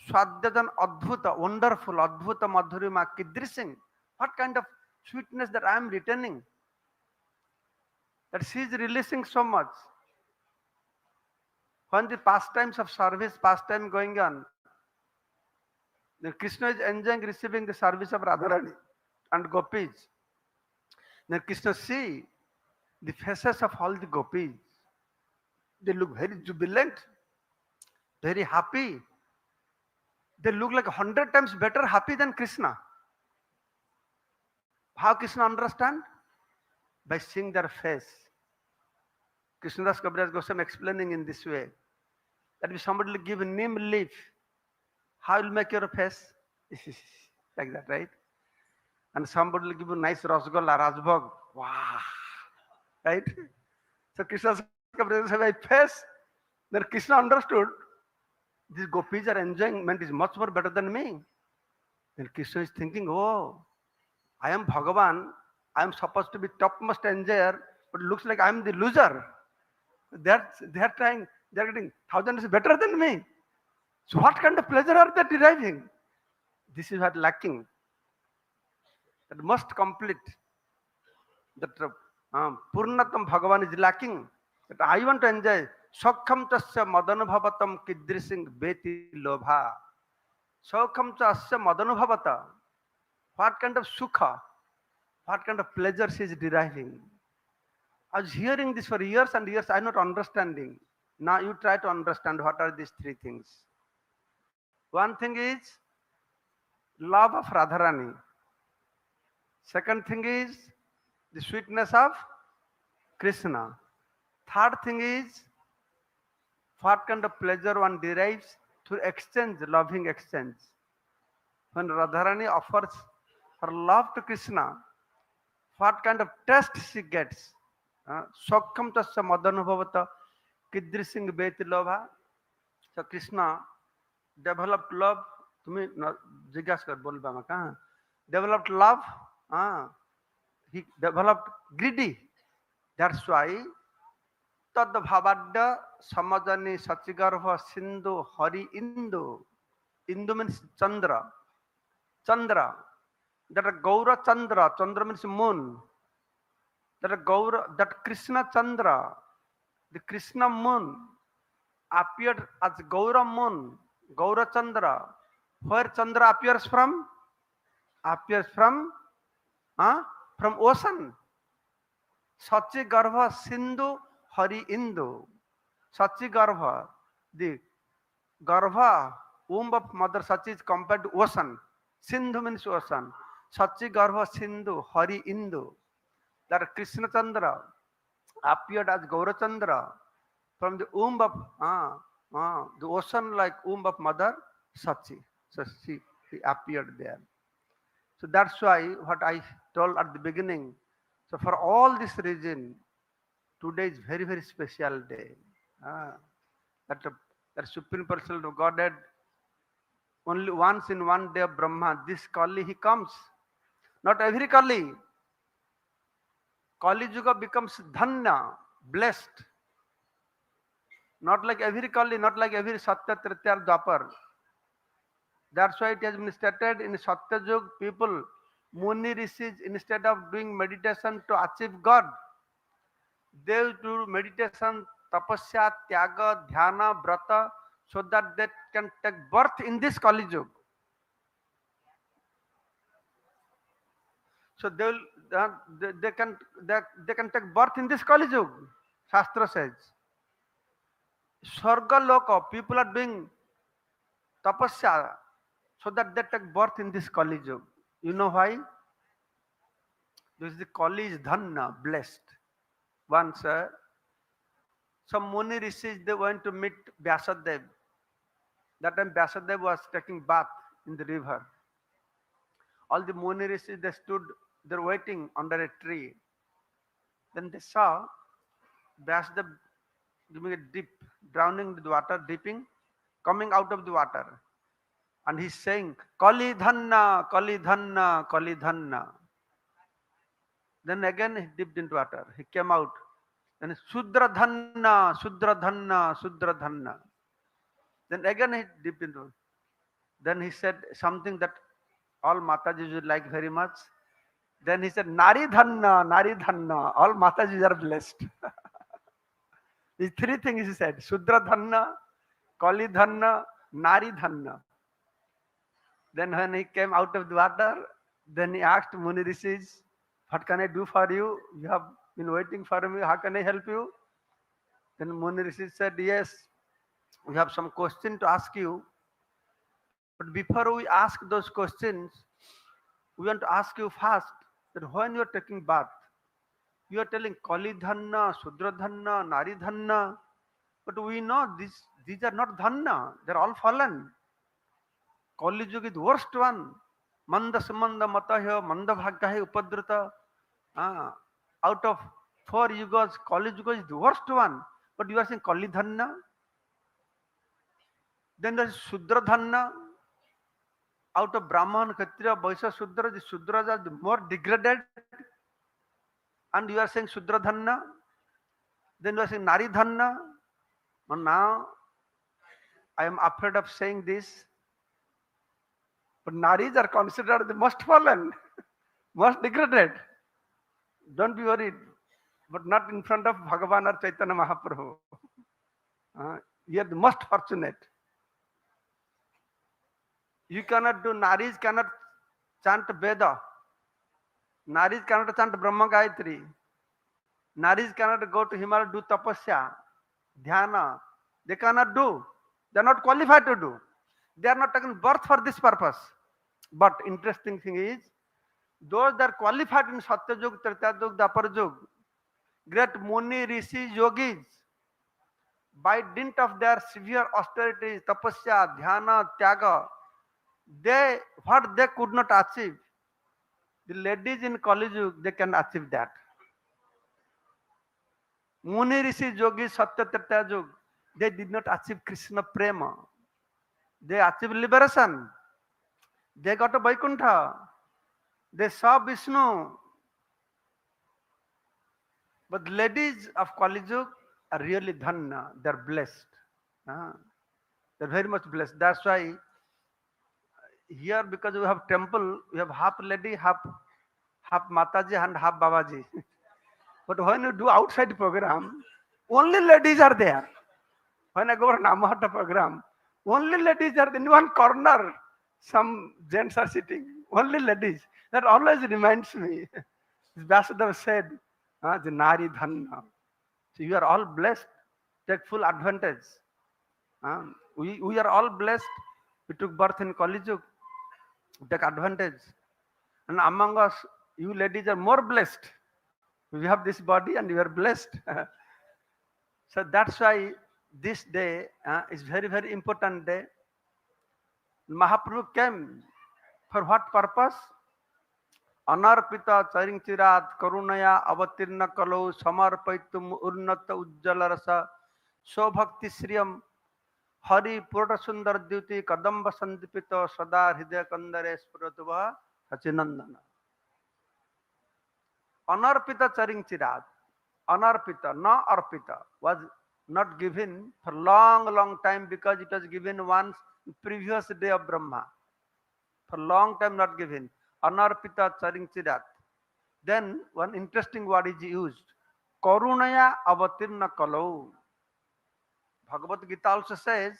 Swadhyajan Adbhuta, wonderful, Adbhuta Madhurima, Kidrising. What kind of sweetness that I am returning? That she is releasing so much. When the pastimes of service, pastime going on, then Krishna is enjoying receiving the service of Radharani and Gopis. Then Krishna see the faces of all the Gopis. They look very jubilant, very happy. They look like 100 times better happy than Krishna. How Krishna understand? By seeing their face. Krishnadas Kaviraj Goswami explaining in this way that if somebody will give a neem leaf, how will make your face? Like that, right? And somebody will give a nice rasgulla, rajbhog. Wow! Right? So Krishnadas Kaviraj Goswami face. Then Krishna understood these gopis are enjoyment is much more better than me. Then Krishna is thinking, oh, I am Bhagavan. I am supposed to be topmost enjoyer, but it looks like I am the loser. They are trying, they are getting thousands better than me. So what kind of pleasure are they deriving? This is what lacking. That must complete. That Purnatam Bhagavan is lacking. That I want to enjoy. Sokham tasya madanubhavatam kidrising beti lobha. Sokham tasya madanubhavata. What kind of sukha, what kind of pleasure she is deriving. I was hearing this for years and years, I am not understanding. Now you try to understand what are these three things. One thing is love of Radharani. Second thing is the sweetness of Krishna. Third thing is what kind of pleasure one derives through exchange, loving exchange. When Radharani offers her love to Krishna, what kind of taste she gets? Sokham tasya madanubhavata kidrising beti lobha. So Krishna developed love. तुम्हें जिज्ञासा कर बोल पामा कहाँ? Developed love. He developed greedy. That's why tad bhavadya samajani sachigarva sindhu hari indu. Indu means Chandra. Chandra. That Gaura Chandra. Chandra means moon. That Krishna Chandra, the Krishna moon, appeared as Gaura moon, Gaura Chandra. Where Chandra appears from? Appears from ocean. Sachi Garva Sindhu Hari Indu. Sachi Garva, the Garva, womb of Mother Sachi is compared to ocean. Sindhu means ocean. Sachi Garva Sindhu Hari Indu. That Krishna Chandra appeared as Gaurachandra from the womb of the ocean like womb of Mother Sachi. So he appeared there. So that's why what I told at the beginning. So for all this reason, today is very, very special day. That Supreme Personality of Godhead, only once in one day of Brahma, this Kali he comes. Not every Kali. Kali Yuga becomes Dhanya, blessed. Not like every Kali, not like every Satya, Tritiya, Dwapar. That's why it has been stated in Satya Yuga, people, Muni Rishis, instead of doing meditation to achieve God, they do meditation, tapasya, tyaga, dhyana, brata, so that they can take birth in this Kali Yuga. So they can take birth in this Kali Yuga. Shastra says. Swarga Loka, people are doing tapasya so that they take birth in this Kali Yuga. You know why? Because the Kali is Dhanna, blessed. Once some Muni Rishis, they went to meet Vyasadeva. That time Vyasadeva was taking bath in the river. All the Muni Rishis, they stood, they're waiting under a tree. Then they saw Vyasadeva giving a dip, drowning in the water, dipping, coming out of the water. And he's saying, Kali Dhanna, Kali Dhanna, Kali Dhanna. Then again he dipped into water. He came out. Then Sudra Dhanna, Sudra Dhanna, Sudra Dhanna. Then again he dipped into. Then he said something that all Matajis would like very much. Then he said, Nari Dhanna, Nari Dhanna. All Matajis are blessed. These three things he said. Sudra Dhanna, Kali Dhanna, Nari Dhanna. Then when he came out of the water, then he asked Muni Rishis, what can I do for you? You have been waiting for me. How can I help you? Then Muni Rishis said, yes, we have some question to ask you. But before we ask those questions, we want to ask you first that when you are taking bath, you are telling Kali Dhanna, Sudra Dhanna, Nari Dhanna. But we know these are not Dhanna. They are all fallen. Kali Yuga is the worst one. Manda Samanda Matahya, Manda Bhagya Upadrita. Out of 4 yugas, Kali Yuga is the worst one. But you are saying Kali Dhanna. Then there is Sudra Dhanna. Out of Brahman, Kshatriya, Vaishya, Sudra, the Sudras are the more degraded. And you are saying Sudra Dhanna. Then you are saying Nari Dhanna. And now I am afraid of saying this. But Naris are considered the most fallen, most degraded. Don't be worried. But not in front of Bhagavan or Chaitanya Mahaprabhu. You are the most fortunate. You cannot do, Naris cannot chant Veda. Naris cannot chant Brahma Gayatri. Naris cannot go to Himalaya, do tapasya, dhyana. They cannot do. They are not qualified to do. They are not taken birth for this purpose. But interesting thing is, Those that are qualified in Satya Yug, Treta Yug, Dapar Yug, great Muni, Rishi, Yogis, by dint of their severe austerity, tapasya, dhyana, tyaga, they what they could not achieve, the ladies in Kali Yug, they can achieve that. Muni, Rishi, Yogis, Satya, Treta Yug, they did not achieve Krishna Prema. They achieved liberation. They got to Vaikuntha. They saw Vishnu. But ladies of Kali Yug are really dhanna. They're blessed. Ah, they're very much blessed. That's why here, because we have temple, we have half lady, half Mataji and half Babaji. But when you do outside program, only ladies are there. When I go for Namahata program, only ladies are in one corner. Some gents are sitting. Only ladies. That always reminds me. Vasudev said, the Nari Dhanna. So you are all blessed. Take full advantage. We are all blessed. We took birth in Kali Yug. Take advantage. And among us, you ladies are more blessed. We have this body and we are blessed. So that's why this day is very, very important day. Mahaprabhu came for what purpose? Anarpita charing chirat karunaya avatirna kalau samarpaitum urnata ujjala rasa sobhakti sriyam hari purta sundar dyuti kadamba sandipita sada hridaya kandare spuratva sachinandana. Anarpita charing chirat. Anarpita, na arpita, was not given for long time because it was given once previous day of Brahma. For long time not given. Anarpita charing chirat. Then one interesting word is used. Karunaya avatirna kalau. Bhagavad Gita also says,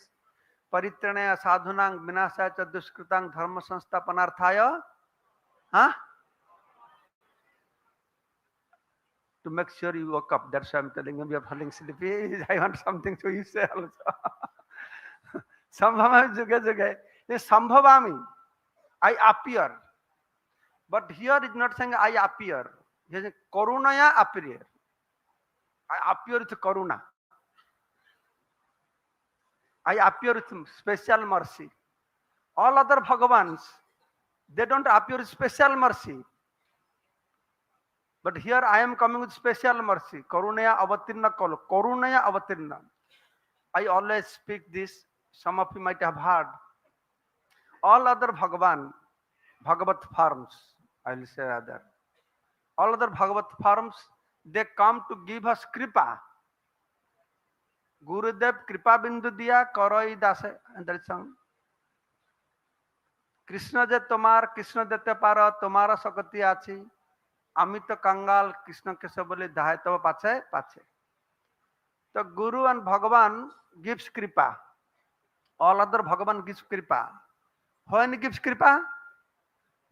Paritranaya sadhunang vinasaya cha duskritang dharma sansthapanarthaya. Huh? To make sure you woke up. That's why I'm telling him, you're falling sleepy. I want something to you say also. Sambhavami juga juga. Sambhavami. I appear. But here is not saying I appear. He is saying Karunaya appear. I appear with Karuna. I appear with special mercy. All other Bhagavans, they don't appear with special mercy. But here I am coming with special mercy. Karunaya avatirna kalo. Karunaya avatirna. I always speak this. Some of you might have heard. All other Bhagavat forms, I will say rather. All other Bhagavat forms, they come to give us kripa. Gurudev kripa bindu diya karoi dase. And there is some. Krishna je tomar, Krishna dete para, tomara sakati achi. Amita Kangal, Krishna Kesabali Dahatava Pache, Pache. The Guru and Bhagavan gives kripa. All other Bhagavan gives kripa. When he gives kripa?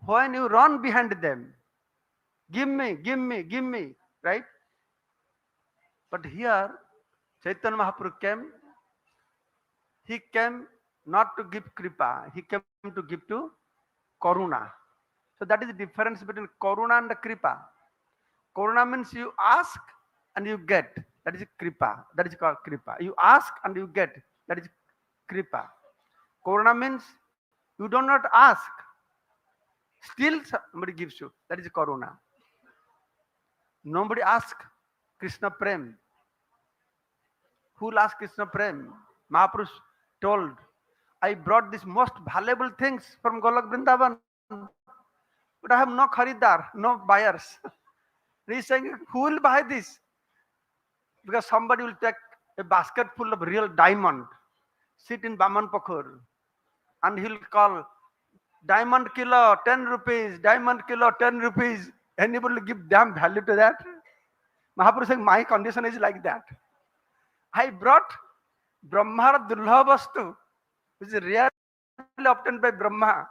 When you run behind them. Give me, give me, give me. Right? But here, Chaitanya Mahaprabhu came. He came not to give kripa. He came to give to karuna. So that is the difference between karuna and kripa. Karuna means you ask and you get. That is kripa. That is called kripa. You ask and you get. That is kripa. Karuna means you do not ask. Still somebody gives you. That is karuna. Nobody asks Krishna Prem. Who will ask Krishna Prem? Mahaprabhu told, I brought these most valuable things from Golok Vrindavan. But I have no kharidar, no buyers. He is saying, who will buy this? Because somebody will take a basket full of real diamond, sit in Baman Pakhur, and he will call, diamond kilo, 10 rupees, diamond kilo, 10 rupees. Anybody will give damn value to that? Mahaprabhu saying, my condition is like that. I brought Brahma Dulha Vastu, which is rarely obtained by Brahma.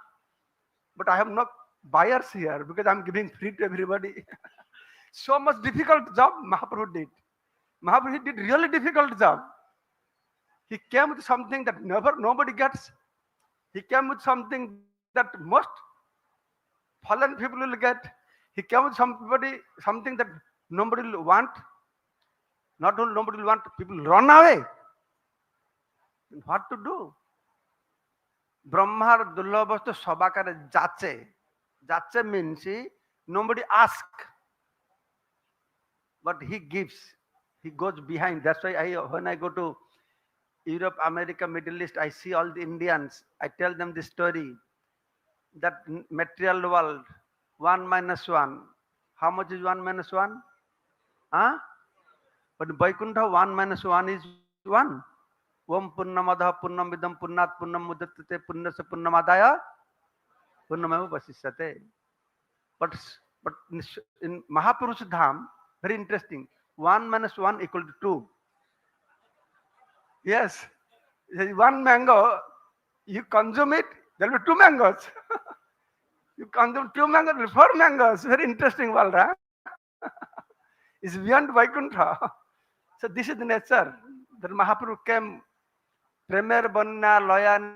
But I have no buyers here because I'm giving free to everybody. So much difficult job Mahaprabhu did. Mahaprabhu did really difficult job. He came with something that nobody gets. He came with something that most fallen people will get. He came with something that nobody will want. Not only nobody will want, people will run away. What to do? Brahmar Dullabhastu Sabakare Jache. Jache means nobody ask, but he gives. He goes behind. That's why when I go to Europe, America, Middle East, I see all the Indians. I tell them this story that material world, 1 minus 1. How much is 1 minus 1? Huh? But in Vaikuntha, 1 minus 1 is 1. Om Purnamadaha Purnamidam Purnat Purnam Mudatate Purnasa Purnamadaya Purnameva Vasisate. But in Mahapurush Dham, very interesting. 1 minus 1 equal to 2. Yes. One mango, you consume it, there will be 2 mangoes. You consume 2 mangoes, 4 mangoes. Very interesting world, huh? It's beyond Vaikuntha. So this is the nature. The Mahaprabhu came, Premier Banna, Loya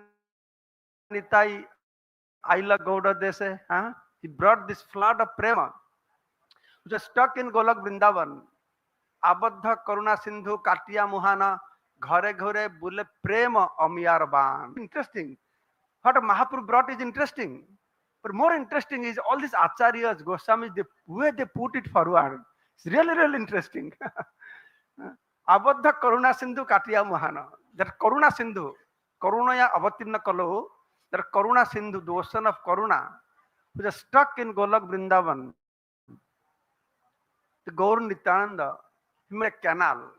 Nitai, Aila Gouda Dese, huh? He brought this flood of prema, which was stuck in Golak Vrindavan. Abadha Karuna Sindhu Katia Muhana, Ghare Ghore Bule Prema Amiyarban. Interesting. What Mahaprabhu brought is interesting. But more interesting is all these acharyas, Goswamis, the way they put it forward. It's really, really interesting. Abadha Karuna Sindhu Katya Mohana. That Karuna Sindhu, Karunaya Avatirna Kalo, that Karuna Sindhu, the ocean of Karuna, which is stuck in Golak Vrindavan. The Gour Nityananda, he made a canal,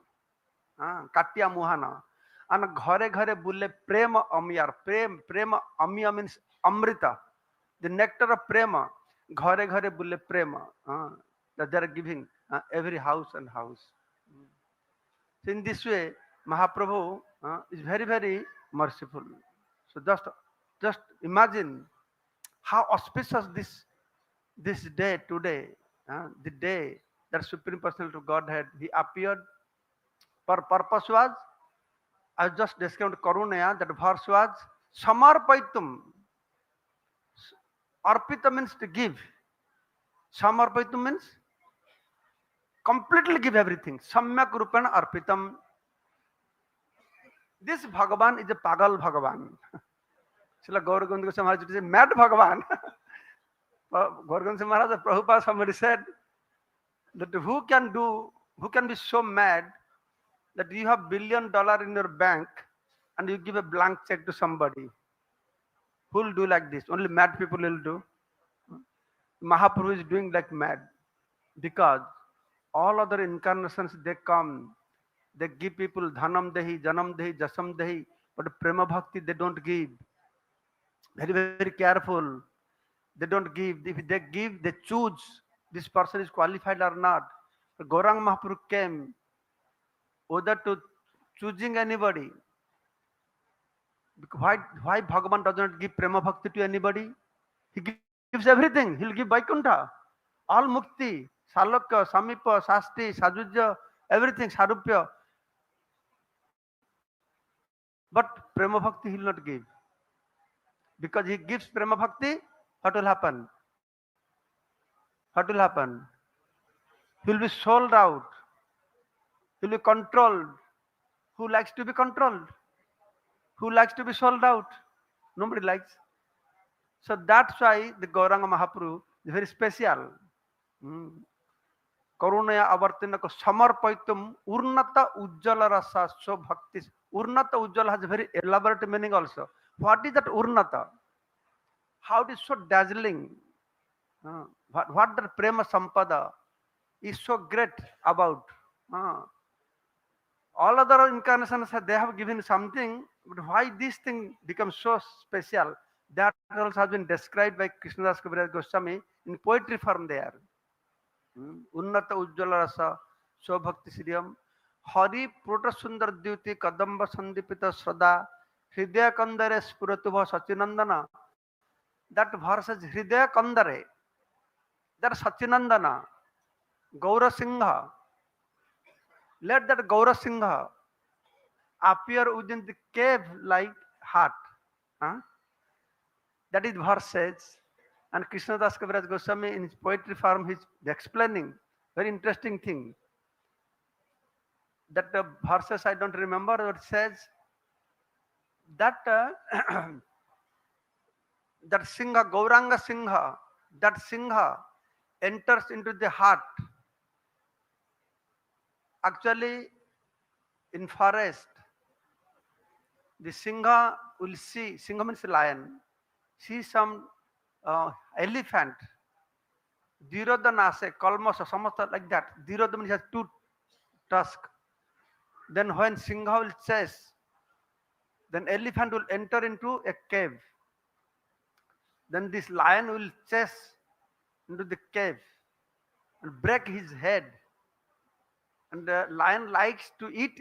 Katya Mohana. And Ghare Ghare Bulle Prema Amyar. Prema Amya means Amrita. The nectar of prema, ghare ghare bulle prema, that they are giving every house and house. So in this way, Mahaprabhu is very, very merciful. So just imagine how auspicious this day today, the day that Supreme Personality of Godhead, he appeared. For purpose was, I just described Karunaya, that verse was Samarpaitum. Arpita means to give. Samarpaitum means completely give everything. Samyak Rupana Arpitam. This Bhagavan is a Pagal Bhagavan. Srila Gaur Goswami Maharaj is a mad Bhagavan. Gaur Goswami Maharaj, Prabhupada, somebody said that who can be so mad that you have $1 billion in your bank and you give a blank check to somebody? Who will do like this? Only mad people will do. Mahaprabhu is doing like mad because all other incarnations they come, they give people dhanam dehi, janam dehi, jasam dehi, but prema bhakti they don't give. Very, very careful. They don't give. If they give, they choose this person is qualified or not. Gaurang Mahaprabhu came whether to choosing anybody. Why Bhagavan does not give prema bhakti to anybody? He gives everything. He'll give Vaikuntha, all mukti, salokya, samipa, sasti, sajujya, everything, sarupya. But prema bhakti he'll not give. Because he gives prema bhakti, what will happen? What will happen? He'll be sold out. He'll be controlled. Who likes to be controlled? Who likes to be sold out? Nobody likes. So that's why the Gauranga Mahaprabhu is very special. Karunaya avartinaka samarpaitum urnata ujjala rasa so bhakti. Urnata ujjala has a very elaborate meaning also. What is that urnata? How it is so dazzling. What the prema sampada is so great about. All other incarnations, they have given something, but why this thing becomes so special? That also has been described by Krishnadas Kaviraj Goswami in poetry form there. Unnata Ujjala Rasa, So Bhakti Sriyam, Hari Prota Sundar Dyuti Kadamba Sandipita Srada, Hridaya Kandare Spuratubha Sachinandana. That verse is Hridaya Kandare. That Sachinandana, Gaura Singha. Let that Gaura Singha appear within the cave like heart. That is verse says, And Krishna Das Kaviraj Goswami in his poetry form, he's explaining very interesting thing. That the verses I don't remember, but it says that that Singha, Gauranga Singha, that Singha enters into the heart. Actually, in forest, the Singha will see, Singha means lion, see some elephant, Dhirodhanase, Kalmasa, Samasta like that. Dhirodhan has two tusks. Then when Singha will chase, then elephant will enter into a cave. Then this lion will chase into the cave and break his head. And the lion likes to eat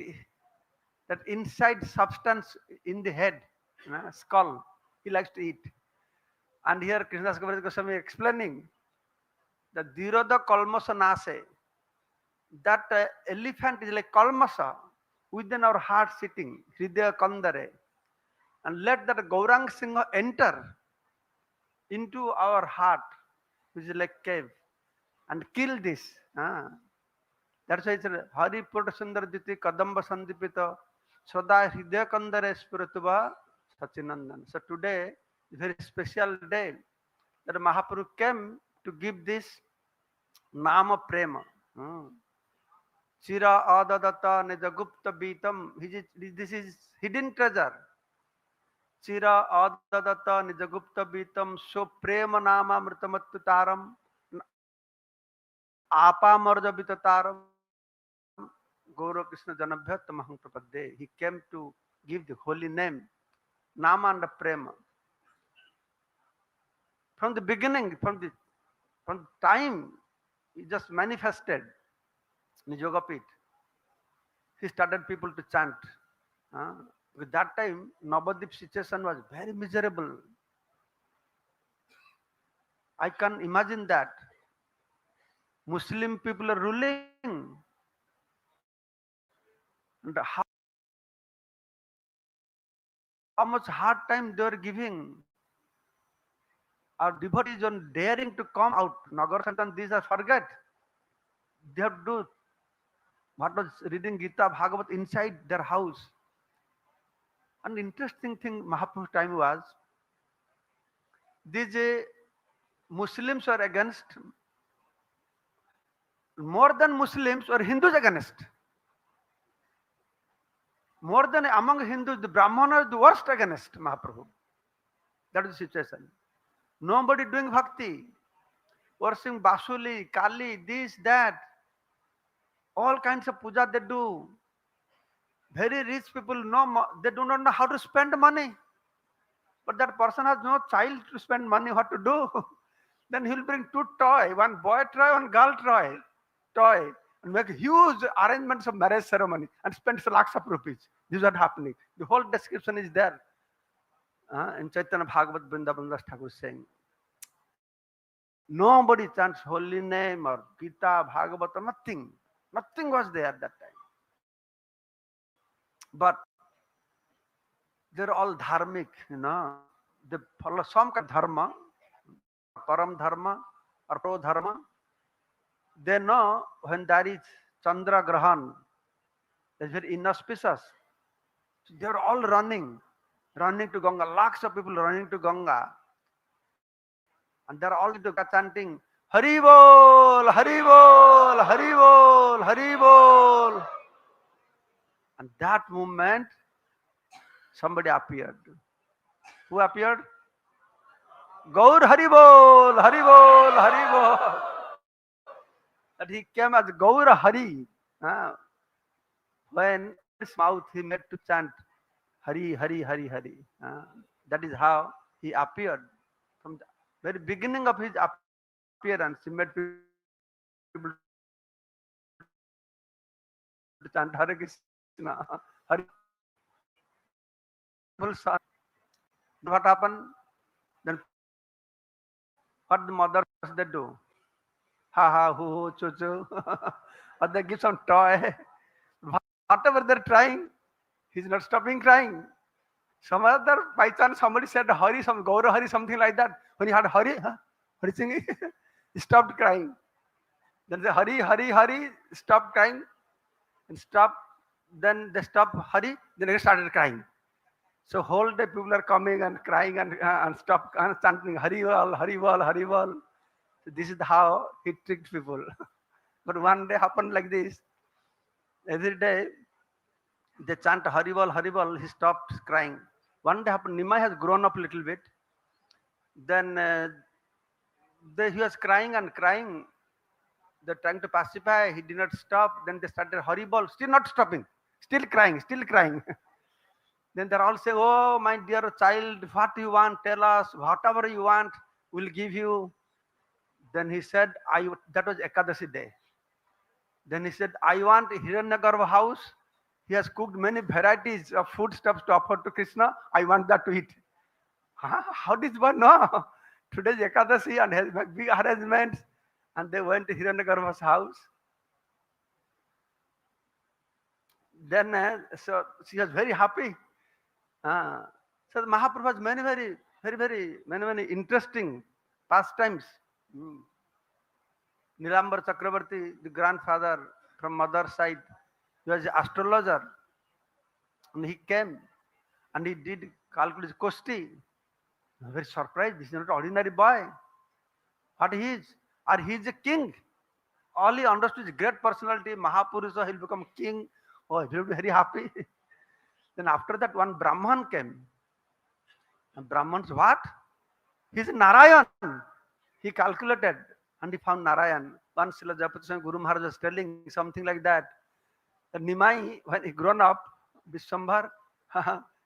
that inside substance in the head, skull. He likes to eat. And here Krishna Das Goswami explaining that Dhirodha Kalmasa Nase, that elephant is like Kalmasa within our heart sitting, Hridaya Kandare. And let that Gaurang Singha enter into our heart, which is like cave, and kill this. That's why it's Hari Purta Sundar Diti Kadamba Sandipita Sada Hridaya Kandare Spirituva Sachinandan. So today is a very special day that Mahaprabhu came to give this Nama Prema. Chira Adadata Nijagupta Beatam. This is hidden treasure. Chira Adadata Nijagupta Beatam So Prema Nama Mritamatutaram Apa Marjabitataram Gour Krishna Janabhya Tamaham Prapadde. He came to give the holy name, Nama and Prema. From the beginning, from time he just manifested in Yogapit. He started people to chant. With that time, Navadip situation was very miserable. I can imagine that. Muslim people are ruling. And how much hard time they are giving. Our devotees are daring to come out. Nagar Santan, these are forget. They have to do what was reading Gita Bhagavat inside their house. An interesting thing Mahaprabhu's time was, these Muslims were against, more than Muslims were Hindus against. More than among Hindus, the Brahmanas are the worst against Mahaprabhu. That is the situation. Nobody doing bhakti, worshipping Basuli, Kali, this, that. All kinds of puja they do. Very rich people they do not know how to spend money. But that person has no child to spend money, what to do? Then he will bring two toy, one boy toy, one girl toy, and make huge arrangements of marriage ceremony and spend lakhs of rupees. This is what happening. The whole description is there. In Chaitanya Bhagavat Vrindavan Das Thakur saying, nobody chants holy name or Gita, Bhagavat, or nothing. Nothing was there at that time. But they're all dharmic, They follow some kind of dharma, param dharma or pro dharma. They know when there is Chandra Grahan, it's very inauspicious. So they're all running to Ganga. Lakhs of people running to Ganga. And they're all chanting, Hari Bol, Hari Bol, Hari Bol, Hari Bol. And that moment, somebody appeared. Who appeared? Gour Hari Bol, Hari Bol, Hari Bol. That he came as Gour Hari. When his mouth he made to chant Hari, Hari, Hari, Hari. That is how he appeared. From the very beginning of his appearance, he made people to chant Hare Krishna, Hari. What happened? Then what the mothers they do? Ha ha, hoo hoo, choo choo. Or they give some toy. Whatever they're trying, he's not stopping crying. Some other, by chance, somebody said Hari, some Gaura Hari, something like that. When he had Hari, Hari singing. He stopped crying. Then they Hari, Hari, Hari, stop crying and stop. Then they stop Hari, then they started crying. So whole day people are coming and crying and stop and chanting Hari Wal, Hari Wal, Hari Wal. So this is how he tricked people. But one day happened like this. Every day they chant Haribol, Haribol, he stopped crying. One day happened, Nimai has grown up a little bit. Then he was crying and crying. They're trying to pacify, he did not stop. Then they started Haribol, still not stopping, still crying, still crying. Then they're all saying, oh, my dear child, what you want, tell us, whatever you want, we'll give you. Then he said, that was Ekadashi day. Then he said, I want Hiranyagarbha house. He has cooked many varieties of foodstuffs to offer to Krishna. I want that to eat. Huh? How did one know? Today's Ekadashi and has big arrangements. And they went to Hiranyagarbha's house. Then so she was very happy. So the Mahaprabhu has many interesting pastimes. Nilambar Chakravarti, the grandfather from mother's side, he was an astrologer. And he came and he did calculate Kosti. I was very surprised. This is not an ordinary boy. What he is? Or he is a king. All he understood is great personality, Mahapurusha, he'll become king. Oh, he'll be very happy. Then after that, one Brahman came. And Brahman's what? He's Narayan. He calculated and he found Narayan. Once Srila Jayapati Guru Maharaj was telling something like that. The Nimai, when he grown up, Vishwambhar,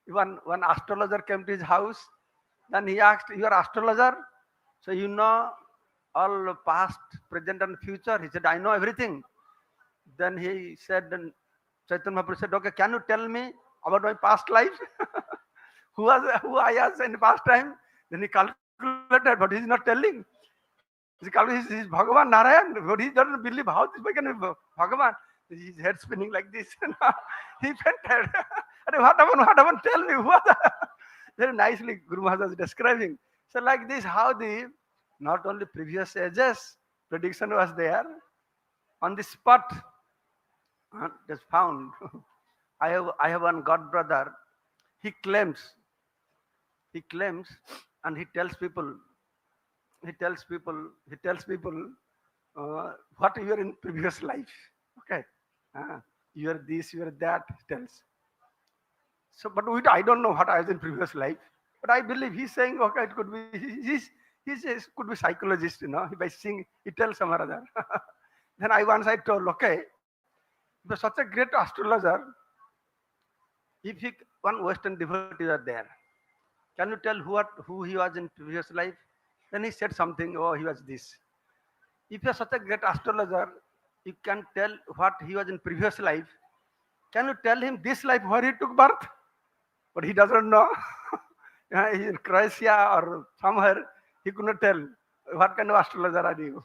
one astrologer came to his house. Then he asked, you are astrologer? So you know all past, present and future? He said, I know everything. Then he said, then Chaitanya Mahaprabhu said, okay, can you tell me about my past life? who I was in the past time? Then he calculated, but he's not telling. He's Bhagavan Narayan, but he doesn't believe how this boy can be Bhagavan. His head spinning like this. He fainted. What happened? Tell me. What? Very nicely Guru Maharaj is describing. So like this, how the not only previous ages prediction was there, on the spot it is found. I have one god brother. He claims, and he tells people what you are in previous life. Okay, you are this, you are that. He tells. So, but I don't know what I was in previous life. But I believe he's saying, okay, it could be. He's could be psychologist, you know. By seeing, he tells some or other. Then I told, okay, if you're such a great astrologer, if one Western devotee are there, can you tell who he was in previous life? Then he said something. Oh, he was this. If you're such a great astrologer, you can tell what he was in previous life. Can you tell him this life where he took birth? But he doesn't know. He's in Croatia or somewhere. He could not tell what kind of astrologer are you.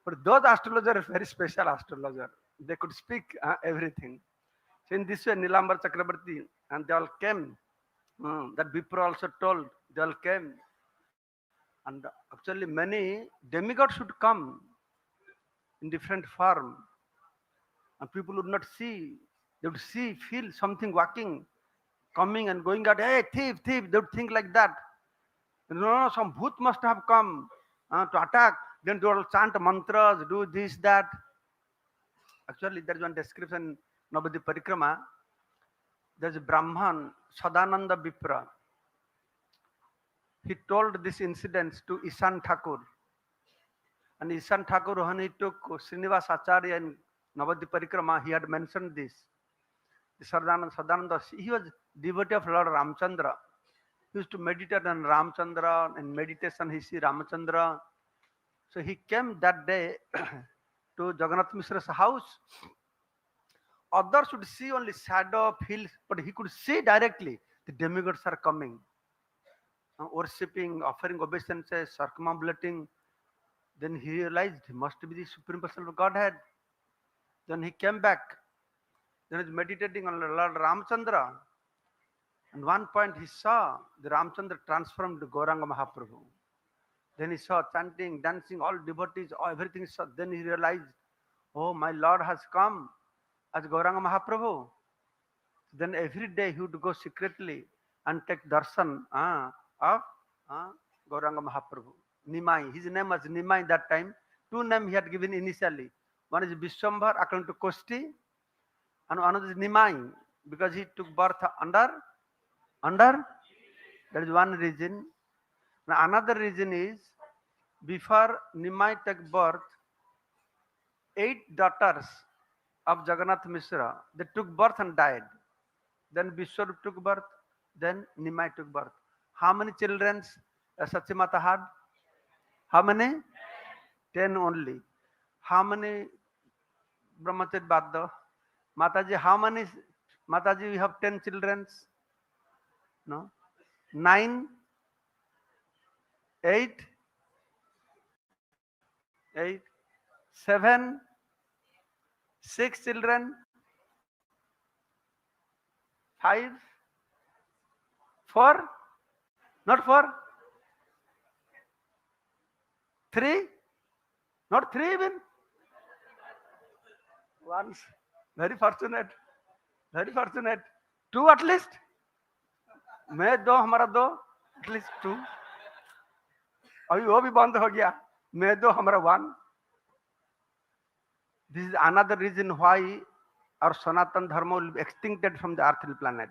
But those astrologers are very special astrologer. They could speak everything. So in this way, Nilambar Chakrabarti, and they all came. That Vipra also told, they all came. And actually many demigods should come in different form. And people would not see. They would see, feel something walking, coming and going out. Hey, thief, thief. They would think like that. No, some bhoot must have come to attack. Then they will chant mantras, do this, that. Actually, there is one description, Navadip Parikrama. There is a Brahman, Sadananda Vipra. He told this incident to Ishan Thakur. And Ishan Thakur, when he took Srinivas Acharya in Navadip Parikrama, he had mentioned this. The Sadananda, he was devotee of Lord Ramchandra. He used to meditate on Ramchandra, and meditation he see Ramchandra. So he came that day to Jagannath Mishra's house. Others would see only shadow, feel, but he could see directly the demigods are coming, worshipping, offering obeisances, circumambulating. Then he realized he must be the Supreme Person of Godhead. Then he came back. Then he was meditating on Lord Ramchandra. And one point he saw the Ramchandra transformed to Gauranga Mahaprabhu. Then he saw chanting, dancing, all devotees, everything. Saw. Then he realized, oh, my Lord has come as Gauranga Mahaprabhu. Then every day he would go secretly and take darshan of Gauranga Mahaprabhu. Nimai. His name was Nimai that time. Two names he had given initially. One is Vishwambar according to Kosti, and another is Nimai because he took birth under. That is one reason. Now another reason is before Nimai took birth, 8 daughters of Jagannath Mishra, they took birth and died. Then Vishwarup took birth, then Nimai took birth. How many children Sachimata had? How many? 10 only. How many Brahmacharya Badda? Mataji, how many? Mataji, we have 10 children? No? 9, 8, 8, 7, 6 children, 5, 4, not 4, 3, not 3 even. Once, very fortunate, very fortunate. 2 at least. मैं 2 हमारा 2 at least 2. अभी वो भी बंद हो गया. मैं 2 हमारा 1. This is another reason why our Sanatan Dharma will be extincted from the earthly planet.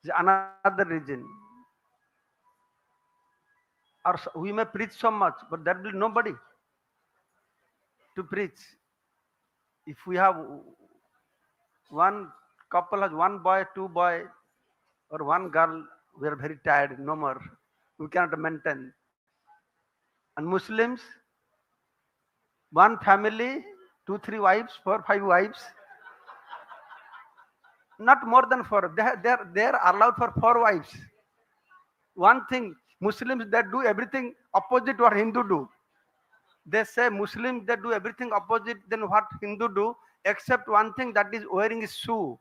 This is another reason. Or we may preach so much, but there will be nobody to preach. If we have one couple has 1 boy, 2 boy, or 1 girl, we are very tired, no more. We cannot maintain. And Muslims, 1 family, 2, 3 wives, 4, 5 wives. Not more than 4. They are allowed for 4 wives. One thing, Muslims, they do everything opposite what Hindu do. They say Muslims, they do everything opposite than what Hindu do, except one thing, that is wearing shoe.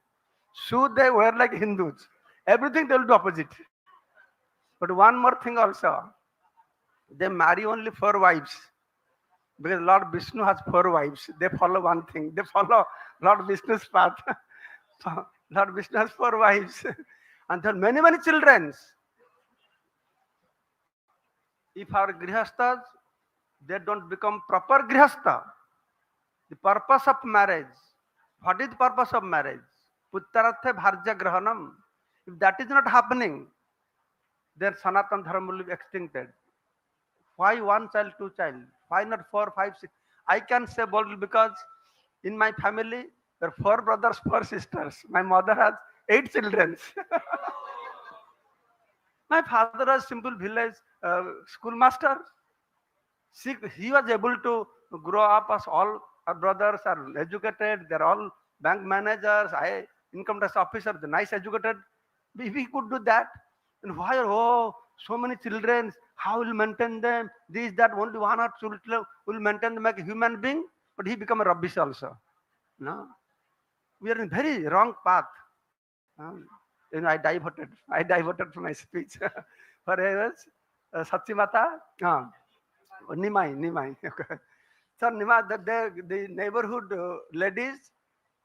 Shoe they wear like Hindus. Everything they will do opposite. But one more thing also, they marry only 4 wives. Because Lord Vishnu has 4 wives. They follow one thing. They follow Lord Vishnu's path. So Lord Vishnu has 4 wives. And there are many, many children. If our grihasthas, they don't become proper grihastha, the purpose of marriage, what is the purpose of marriage? Puttarathe bharja grahanam. If that is not happening, their Sanatan Dharma will be extincted. Why 1 child, 2 child? Why not 4, 5, 6? I can say boldly because in my family, there are 4 brothers, 4 sisters. My mother has 8 children. My father was simple village schoolmaster. He was able to grow up as all our brothers are educated. They're all bank managers, income tax officers, nice educated. If we could do that, and why so many children? How will maintain them? This, that, only 1 or 2 will maintain them like a human being, but he become a rubbish also. No, we are in very wrong path. I diverted from my speech. For Satchimata, Nimai. Okay. So Nima, the neighborhood ladies,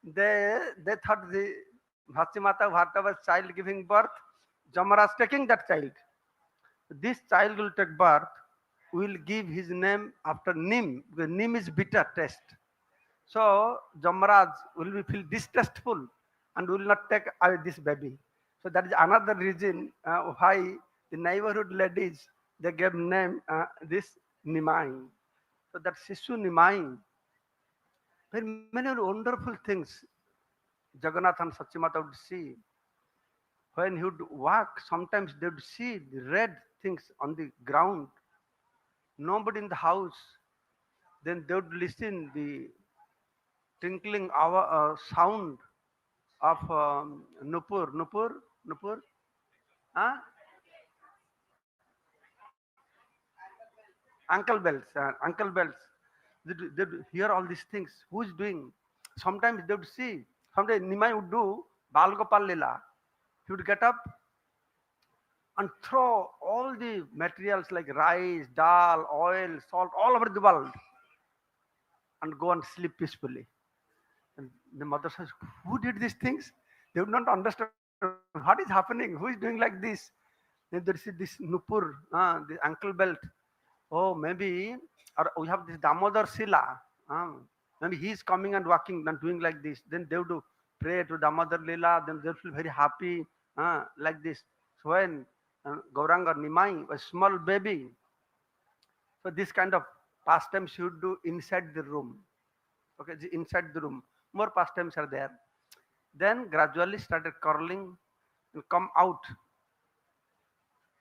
they thought the Satchimata, whatever child giving birth, Jamaras taking that child. This child will take birth, will give his name after Nim, because Nim is bitter taste. So Jamraj will be feel distasteful and will not take away this baby. So that is another reason why the neighborhood ladies, they gave name this Nimai. So that Sishu Nimai, very many wonderful things Jagannath and Sachimata would see. When he would walk, sometimes they would see the red things on the ground. Nobody in the house. Then they would listen the tinkling sound of Nupur, huh? Uncle bells. They'd hear all these things. Who is doing? Sometimes they would see. Someday Nimai would do Balgopal Lila. He would get up and throw all the materials like rice, dal, oil, salt all over the world and go and sleep peacefully. And the mother says, who did these things? They would not understand what is happening. Who is doing like this? Then there is this nupur, the ankle belt. Oh, maybe, or we have this Damodar Sila. Maybe he is coming and walking and doing like this. Then they would pray to Damodar Lila. Then they feel very happy, like this. So when Gauranga Nimai was small baby, so this kind of pastimes should do inside the room. Okay, inside the room. More pastimes are there. Then gradually started curling and come out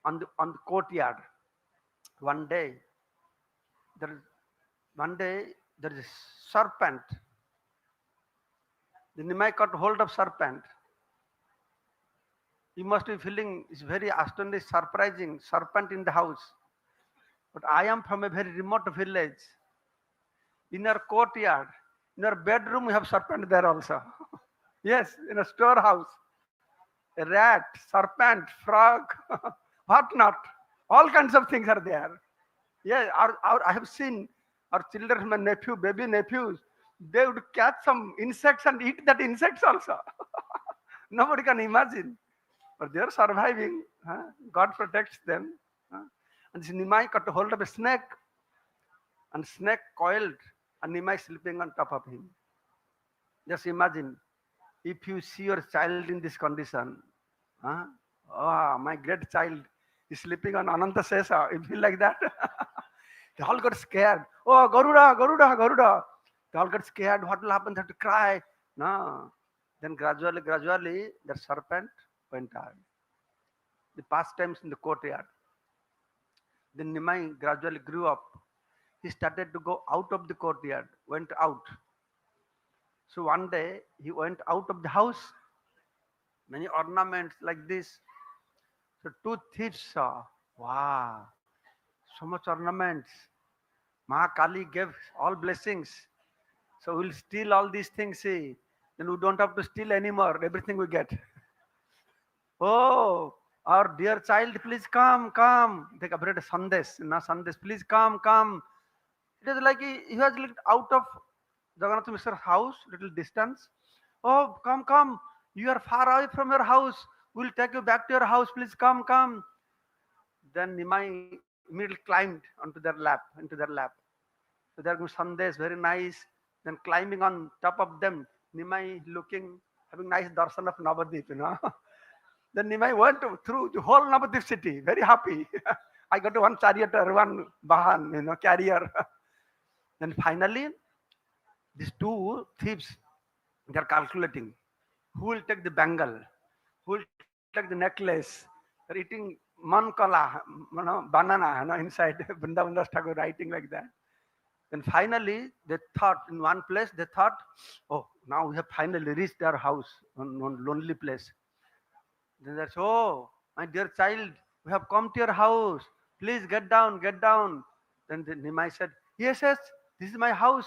on the courtyard. One day there is one day there is a serpent. The Nimai caught hold of serpent. You must be feeling it's very astonishing, surprising serpent in the house. But I am from a very remote village. In our courtyard, in our bedroom, we have serpent there also. Yes, in a storehouse, a rat, serpent, frog, what not? All kinds of things are there. Yeah, I have seen our children, my nephew, baby nephews, they would catch some insects and eat that insects also. Nobody can imagine. But they are surviving. God protects them. And this Nimai got hold of a snake, and snake coiled, and Nimai sleeping on top of him. Just imagine if you see your child in this condition. Huh? Oh, my great child is sleeping on Ananta Sesa. You feel like that? They all got scared. Oh, Garuda, Garuda, Garuda. They all got scared. What will happen? They have to cry. No. Then gradually, the serpent went out. The pastimes in the courtyard. Then Nimai gradually grew up. He started to go out of the courtyard, went out. So one day he went out of the house, many ornaments like this. So two thieves saw, wow, so much ornaments. Kali gave all blessings. So we'll steal all these things, see. Then we don't have to steal anymore. Everything we get. Oh, our dear child, please come, come. They brought a sandesh, sandesh. Please come, come. It is like he was looked out of Jagannath Mishra's house, little distance. Oh, come, come. You are far away from your house. We'll take you back to your house. Please come, come. Then Nimai immediately climbed onto into their lap. So there goes Sandesh, very nice. Then climbing on top of them, Nimai looking, having nice darshan of Navadip. Then Nimai went through the whole Navadip city, very happy. I got one charioteer, one Bahan, carrier. Then finally, these two thieves, they are calculating who will take the bangle, who will take the necklace. They're eating mankala, banana, inside Vrindavan Das Thakur writing like that. Then finally, they thought in one place, they thought, oh, now we have finally reached our house on lonely place. Then they said, oh, my dear child, we have come to your house. Please get down, get down. Then the Nimai said, yes, yes, this is my house.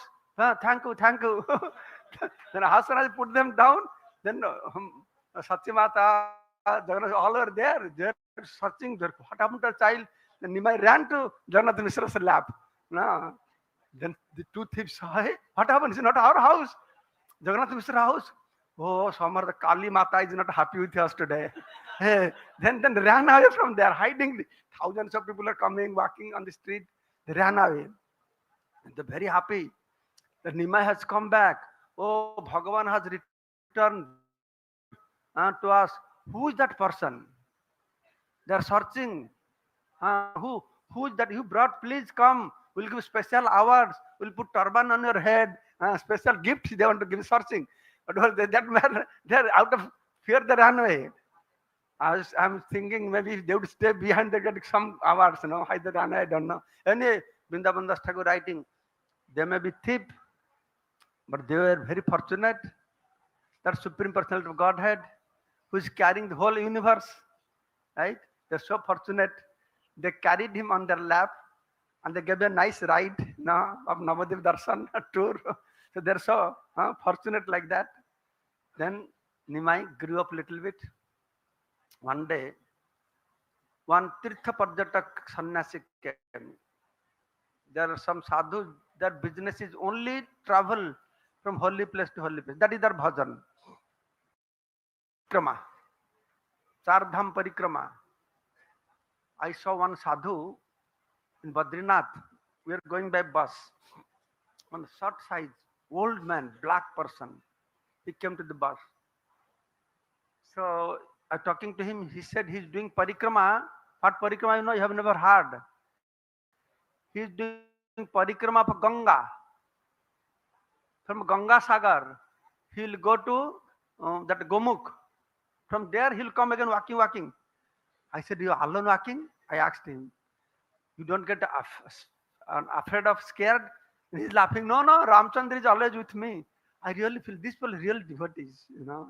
Thank you, thank you. Then Hasanaj put them down. Then Satyamata, Jagannath, all are there. They're searching. What happened to our child? Then Nimai ran to Jagannath Mishra's lap. No. Then the two thieves saw, hey, what happened? It's not our house. Jagannath Mishra's house. Oh, Somar, the Kali Mata is not happy with us today. Hey, then ran away from there, hiding. Thousands of people are coming, walking on the street. They ran away. And they're very happy. The Nimai has come back. Oh, Bhagavan has returned to us. Who is that person? They are searching. Who is that you brought? Please come. We'll give special awards. We'll put turban on your head. Special gifts they want to give searching. But that man, they're out of fear, they ran away. I'm thinking maybe they would stay behind, they get some awards, why they ran away, I don't know. Anyway, Vrindavan Das Thakur writing, they may be thief, but they were very fortunate that Supreme Personality of Godhead, who is carrying the whole universe, right? They're so fortunate. They carried him on their lap and they gave a nice ride of Navadip Darshan tour. So they're so fortunate like that. Then Nimai grew up a little bit. One day, One Tirtha Parjatak sannyasi came. There are some sadhus, their business is only travel from holy place to holy place. That is their bhajan. Parikrama, Chardham Parikrama. I saw one sadhu in Badrinath. We are going by bus. One short size, old man, black person. He came to the bus. So I talking to him. He said he's doing parikrama. What parikrama? You know, you have never heard. He's doing parikrama for Ganga. From Ganga Sagar, he'll go to that Gomukh. From there, he'll come again walking. I said, you are alone walking? I asked him. You don't get afraid of scared? And he's laughing. No, Ramchandra is always with me. I really feel these people real devotees, you know.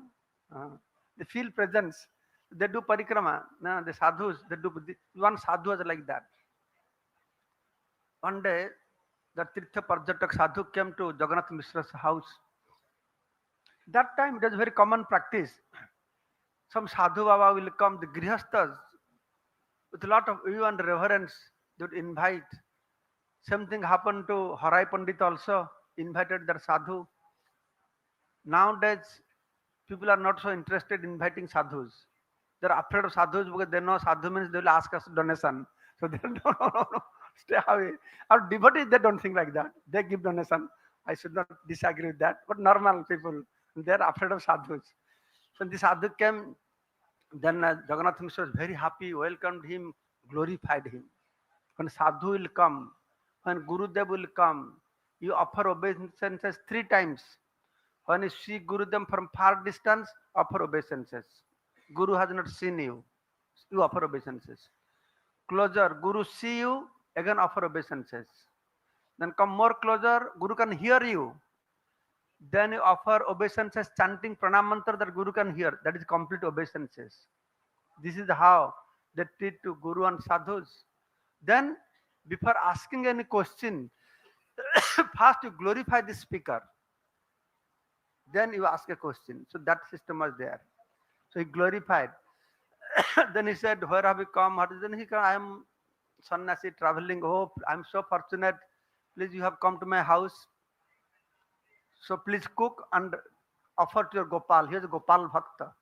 Uh, they feel presence. They do parikrama. No, the sadhus, they do. One sadhu was like that. One day, the Tirtha Parjatak sadhu came to Jagannath Mishra's house. That time, it was very common practice. Some sadhu baba will come, the grihasthas, with a lot of view and reverence, they would invite. Same thing happened to Harai Pandit also, invited their sadhu. Nowadays, people are not so interested in inviting sadhus. They're afraid of sadhus because they know sadhu means they will ask us donation. So they no, stay away. Our devotees, they don't think like that. They give donation. I should not disagree with that. But normal people, they're afraid of sadhus. So the sadhu came, then Jagannath Mishra was very happy, welcomed him, glorified him. When sadhu will come, when Gurudev will come, you offer obeisances 3 times. When you see Gurudev from far distance, offer obeisances. Guru has not seen you, you offer obeisances. Closer, Guru see you, again offer obeisances. Then come more closer, Guru can hear you. Then you offer obeisances, chanting pranam mantra that Guru can hear. That is complete obeisances. This is how they treat to Guru and sadhus. Then, before asking any question, first you glorify the speaker. Then you ask a question. So that system was there. So he glorified. Then he said, where have you come? What is then he said, I am sannyasi traveling. Oh, I'm so fortunate. Please, you have come to my house. So please cook and offer to your Gopal. He is a Gopal Bhakta.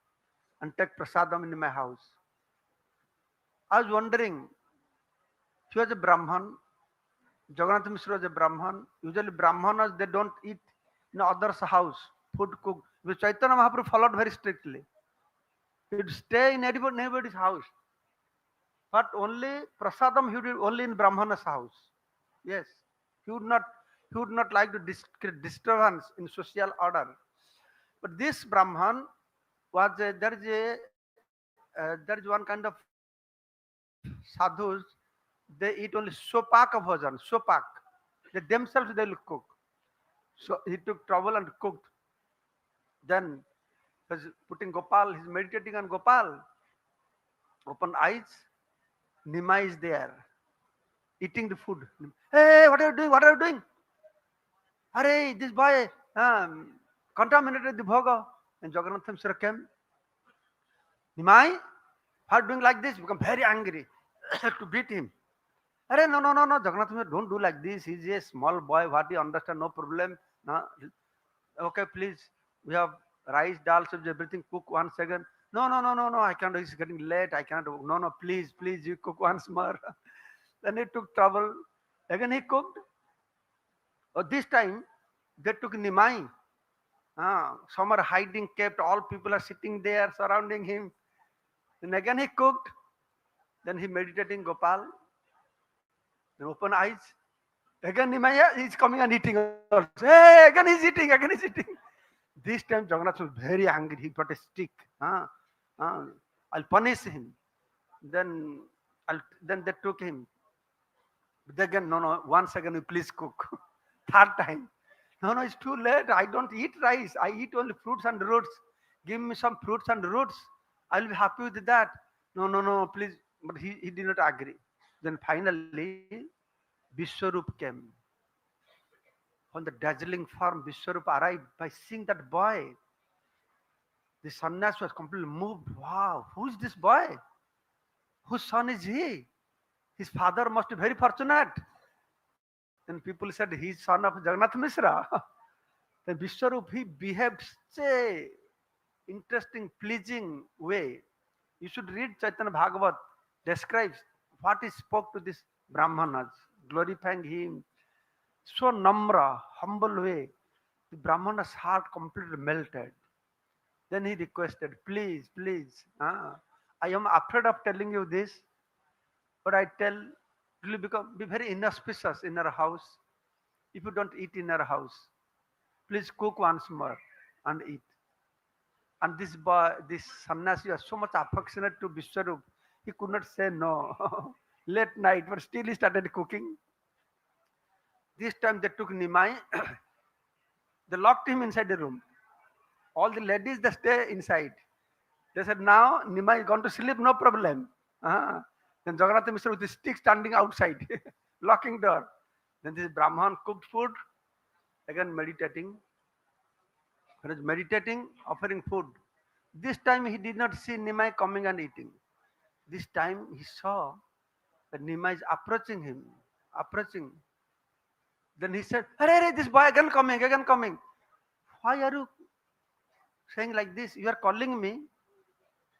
And take prasadam in my house. I was wondering, he was a Brahman. Jagannath Mishra was a Brahman. Usually Brahmanas, they don't eat in others' house. Food cooked. But Chaitanya Mahaprabhu followed very strictly. He would stay in anybody's house. But only prasadam he would do only in Brahmana's house. Yes. He would not like to create disturbance in social order. But this Brahman was there is one kind of sadhus, they eat only sopak of bhajan, sopak. They themselves they will cook. So he took trouble and cooked. Then he's putting Gopal, he's meditating on Gopal. Open eyes, Nima is there, eating the food. Hey, what are you doing? What are you doing? Hurry, this boy contaminated the bhoga. And Jagannath Mishra came. Nimai, how are you doing like this? Become very angry to beat him. Arey, no, Jagannath Mishra, don't do like this. He's a small boy. What he understand? No problem. No. Okay, please. We have rice, dal, sabji, everything. Cook 1 second. No. I can't. It's getting late. I cannot. No. Please, you cook once more. Then he took trouble. Again he cooked. Oh, this time they took Nimai. Some are hiding, kept. All people are sitting there surrounding him. Then again he cooked. Then he meditating Gopal. Then open eyes. Again Nimai is coming and eating also. Hey, again he's eating. This time Jagannath was very angry. He got a stick. I'll punish him. Then they took him. But again, no. Once again, you please cook. Third time. No, it's too late. I don't eat rice. I eat only fruits and roots. Give me some fruits and roots. I'll be happy with that. No, please. But he did not agree. Then finally, Vishwarup came. On the dazzling form, Vishwarup arrived. By seeing that boy, the sannyas was completely moved. Wow, who is this boy? whose son is he? His father must be very fortunate. Then people said, he's son of Jagannath Mishra. Then Vishwarup, he behaved such a interesting, pleasing way. You should read Chaitanya Bhagavat, describes what he spoke to this Brahmanas, glorifying him. So namra, humble way. The Brahmana's heart completely melted. Then he requested, please, please, I am afraid of telling you this, but I tell, it will be very inauspicious in our house. If you don't eat in our house, please cook once more and eat. And this boy, this sannyasi was so much affectionate to Vishwarup, he could not say no. Late night, but still he started cooking. This time they took Nimai, they locked him inside the room. All the ladies, they stay inside. They said, now Nimai is gone to sleep, no problem. Then Jagannath Mishra with his stick standing outside, locking door. Then this Brahman cooked food, again meditating. When he was meditating, offering food. This time he did not see Nimai coming and eating. This time he saw that Nimai is approaching him, approaching. Then he said, "Hey, this boy again coming, again coming. Why are you saying like this? You are calling me.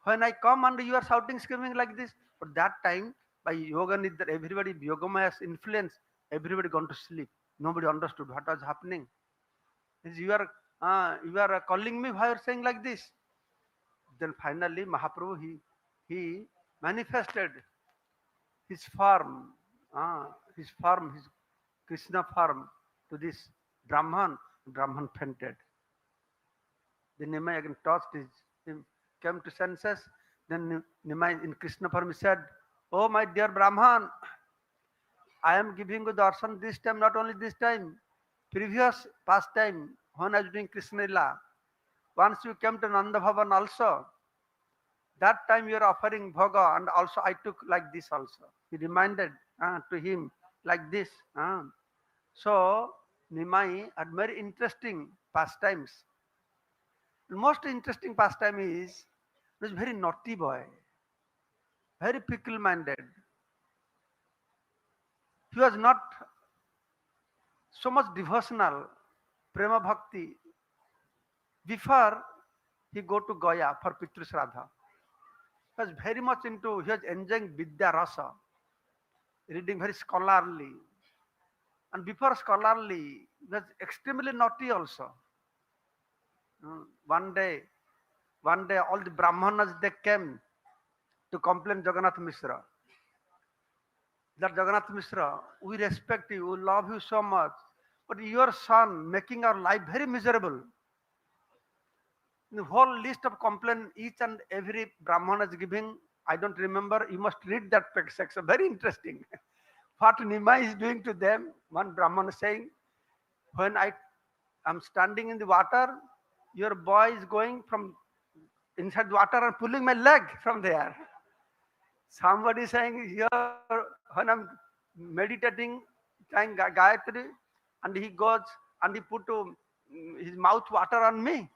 When I come and you are shouting, screaming like this." But that time, by Yoga Nidra, everybody, Yogamaya's influence, everybody gone to sleep. Nobody understood what was happening. You are calling me, why you are saying like this? Then finally, Mahaprabhu, he manifested his form, his Krishna form to this Brahman. Brahman fainted. Then Nimai again touched him, came to senses. Then Nimai in Krishna form he said, "Oh my dear Brahman, I am giving you darshan this time, not only this time, previous past time when I was doing Krishna Lila. Once you came to Nanda Bhavan also, that time you are offering bhoga and also I took like this also." He reminded to him like this. So Nimai had very interesting pastimes. The most interesting pastime is he was very naughty boy, very fickle-minded. He was not so much devotional, prema bhakti. Before he go to Gaya for Pitru Shraddha, he was very much into, he was enjoying Vidya Rasa, reading very scholarly. And before scholarly, he was extremely naughty also. One day, all the Brahmanas, they came to complain Jagannath Mishra. That Jagannath Mishra, we respect you, we love you so much, but your son making our life very miserable. The whole list of complaint, each and every Brahmana is giving, I don't remember, you must read that section, very interesting. What Nimai is doing to them, one Brahman is saying, when I am standing in the water, your boy is going from inside the water and pulling my leg from there. Somebody saying here, when I'm meditating, trying Gayatri, and he goes and he put his mouth water on me.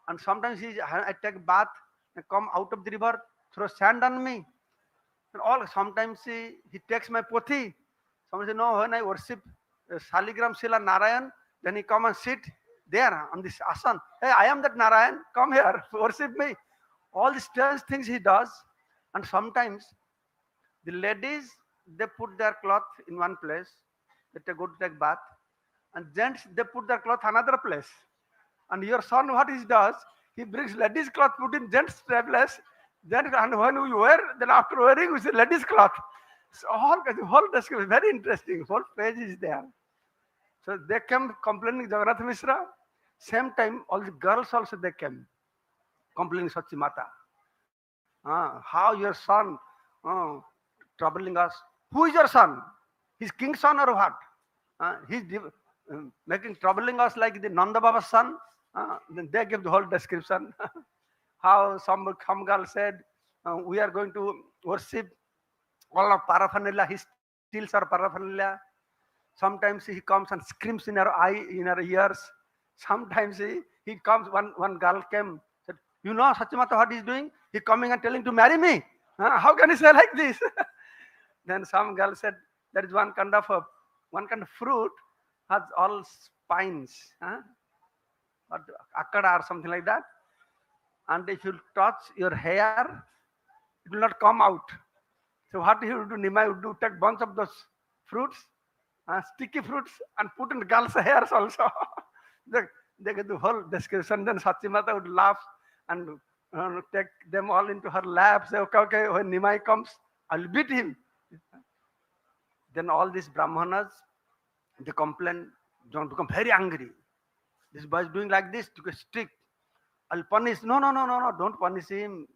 And sometimes I take bath and come out of the river, throw sand on me. And sometimes he takes my pothi. Somebody say, no, when I worship Saligram Sila Narayan, then he come and sit there on this asan. Hey, I am that Narayan, come here, worship me. All these strange things he does. And sometimes the ladies, they put their cloth in one place, they go to take bath. And gents, they put their cloth another place. And your son, what he does, he brings ladies' cloth, put in gents' place. Then, and when we wear, then after wearing, we say ladies' cloth. So the whole description is very interesting. Whole page is there. So they came complaining Jagannath Mishra. Same time, all the girls also they came complaining Sachi Mata. How your son troubling us? Who is your son? His king's son or what? He's making troubling us like the Nanda Baba's son. Then they give the whole description. How some girl said, we are going to worship all of paraphernalia. He steals our paraphernalia. Sometimes he comes and screams in our ears. Sometimes he comes, one girl came, said, you know Sachimata what he's doing? He coming and telling to marry me. How can you say like this? Then some girl said, there is one kind of fruit has all spines, or akada or something like that. And if you touch your hair, it will not come out. So what he would do, Nimai would do, take bunch of those fruits, sticky fruits, and put in the girls' hairs also. they, they get the whole description. Then Sachimata would laugh and take them all into her lap. Say, okay, okay, when Nimai comes, I'll beat him. Then all these brahmanas, they complain, don't become very angry. This boy is doing like this, to stick. I'll punish. No, no, no, no, no, don't punish him.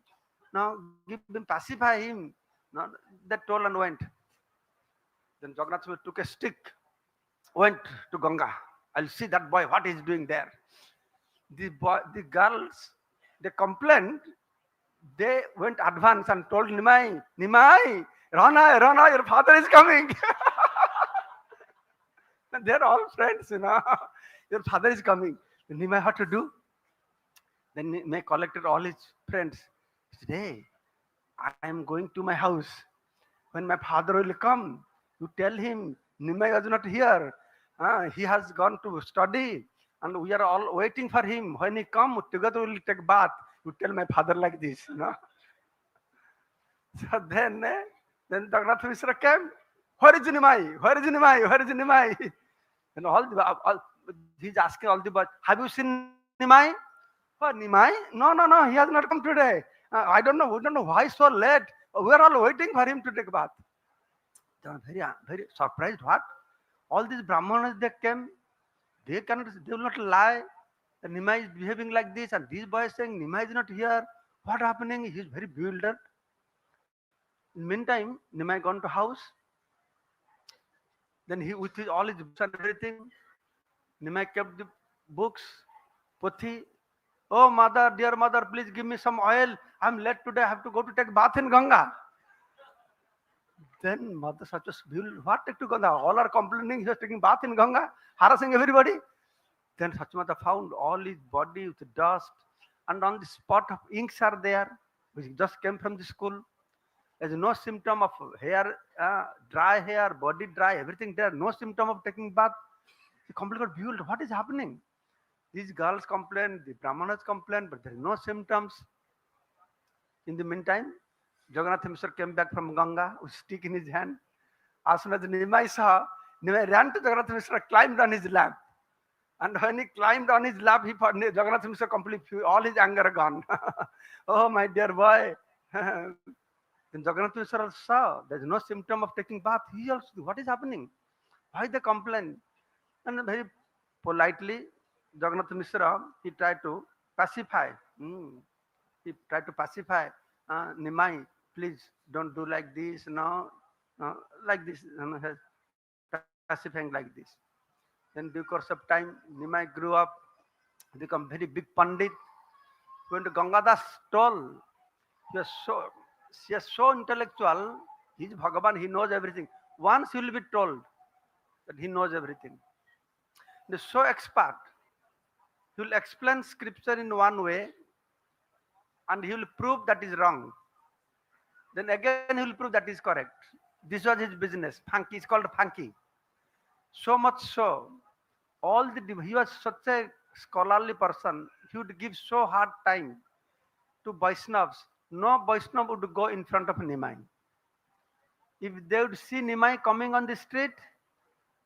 No, give him, pacify him. No, that told and went. Then Jagannath took a stick, went to Ganga. I'll see that boy, what he's doing there. The girls, they complained. They went advance and told Nimai, Nimai, Rana, Rana, your father is coming. They're all friends, Your father is coming. Then Nimai had to do. Then Nimai collected all his friends. He said, hey, I am going to my house. When my father will come, you tell him, Nimai was not here. He has gone to study. And we are all waiting for him. When he come, together we will take bath. You tell my father like this, So then Jagannath Mishra came. Where is Nimai? Where is Nimai? Where is Nimai? And he's asking all the boys, have you seen Nimai? Oh, Nimai? No, no, no, he has not come today. We don't know why so late. We are all waiting for him to take bath. They were very surprised. What? All these brahmanas, they came. They will not lie. The Nimai is behaving like this, and these boys saying Nimai is not here. What happening? He is very bewildered. In meantime, Nimai gone to house. Then he, with all his books and everything, Nimai kept the books, Pothi. Oh, mother, dear mother, please give me some oil. I'm late today. I have to go to take bath in Ganga. Then mother such a what take to Ganga? All are complaining. He was taking bath in Ganga, harassing everybody. Then Sachimata found all his body with dust, and on the spot of inks are there, which just came from the school. There's no symptom of hair, dry hair, body dry, everything there. No symptom of taking bath. He completely got bewildered. What is happening? These girls complain, the brahmanas complain, but there are no symptoms. In the meantime, Jagannath Mishra came back from Ganga with stick in his hand. As soon as Nimai saw, Nimai ran to Jagannath Mishra, climbed on his lap. And when he climbed on his lap, he found Jagannath Mishra completely, all his anger gone. Oh, my dear boy. Then Jagannath Mishra saw there's no symptom of taking bath. He also, what is happening? Why they complain? And very politely, Jagannath Mishra, he tried to pacify. He tried to pacify Nimai. Please don't do like this, like this, pacifying like this. Then due course of time, Nimai grew up, become very big pandit. When the Gangadas told, he is so intellectual, he is Bhagavan, he knows everything. Once he will be told that he knows everything. He is so expert. He will explain scripture in one way and he will prove that is wrong. Then again he will prove that is correct. This was his business. Funky is called Funky. So much so, he was such a scholarly person. He would give so hard time to Vaishnavas. No Vaishnav would go in front of Nimai. If they would see Nimai coming on the street,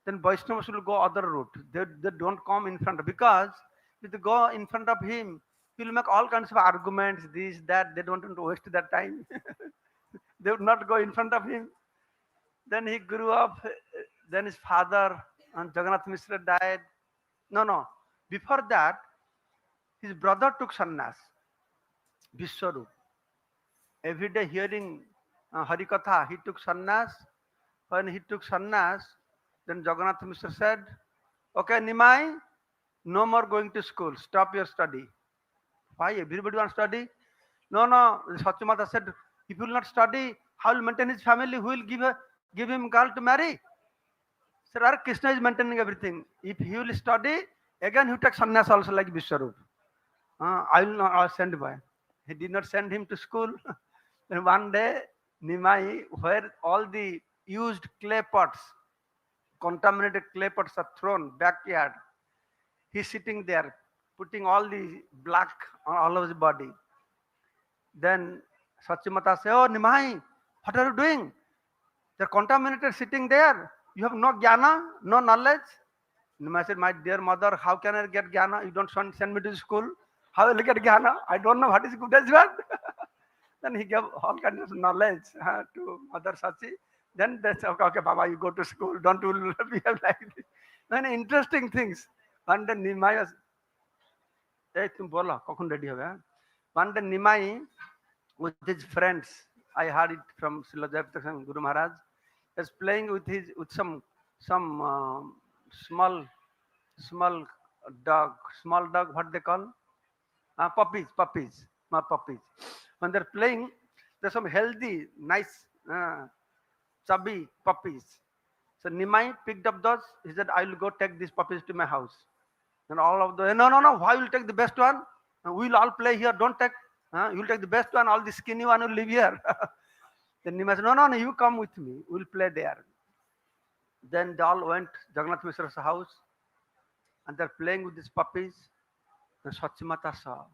then Vaishnavas will go other route. They don't come in front of, because if they go in front of him, he will make all kinds of arguments, this, that. They don't want to waste that time. They would not go in front of him. Then he grew up. Then his father, and Jagannath Mishra, died. No. Before that, his brother took sannyas, Vishwarup. Every day hearing Harikatha, he took sannyas. When he took sannyas, then Jagannath Mishra said, okay, Nimai, no more going to school. Stop your study. Why? Everybody wants to study? No. Sachimata said, if he will not study, how will maintain his family? Who will give him girl to marry? Sir, Krishna is maintaining everything. If he will study, again he will take sannyas also like Vishwarup. I will not send by. He did not send him to school. Then one day, Nimai, where all the used clay pots, contaminated clay pots are thrown backyard, he's sitting there, putting all the black on all of his body. Then Sachimata say, "Oh Nimai, what are you doing? They're contaminated sitting there. You have no jnana, no knowledge." Nimai said, "My dear mother, how can I get jnana? You don't send me to school. How will I get jnana? I don't know what is good as bad." Then he gave all kinds of knowledge to Mother Sachi. Then they said, "Okay, okay, Baba, you go to school. Don't behave like this." Many interesting things. One day Nimai was, "Hey, tum bola, kokon ready hobe?" One day Nimai with his friends, I heard it from Srila Jayapataka Guru Maharaj, is playing with some small small small dog. What they call? Puppies, my puppies. When they're playing, there's some healthy, nice, chubby puppies. So Nimai picked up those. He said, "I will go take these puppies to my house." And all of the, "No, no, no, why will take the best one? We'll all play here. Don't take. You'll take the best one. All the skinny one will live here." Then Nimai said, "No, no, no, you come with me. We'll play there." Then they all went to Jagannath Mishra's house and they're playing with these puppies. Then Swachimata saw,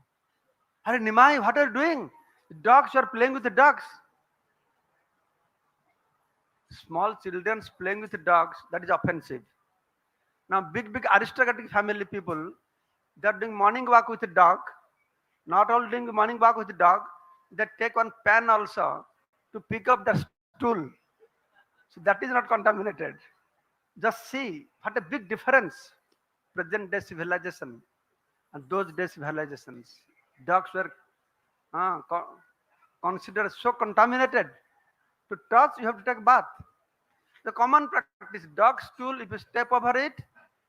"Hey, Nimai, what are you doing? The dogs are playing with the dogs." Small children playing with the dogs, that is offensive. Now, big aristocratic family people, they're doing morning walk with the dog. Not only doing morning walk with the dog, they take one pen also to pick up the stool. So that is not contaminated. Just see what a big difference present day civilization and those days civilizations. Dogs were considered so contaminated. To touch, you have to take bath. The common practice, dog stool, if you step over it,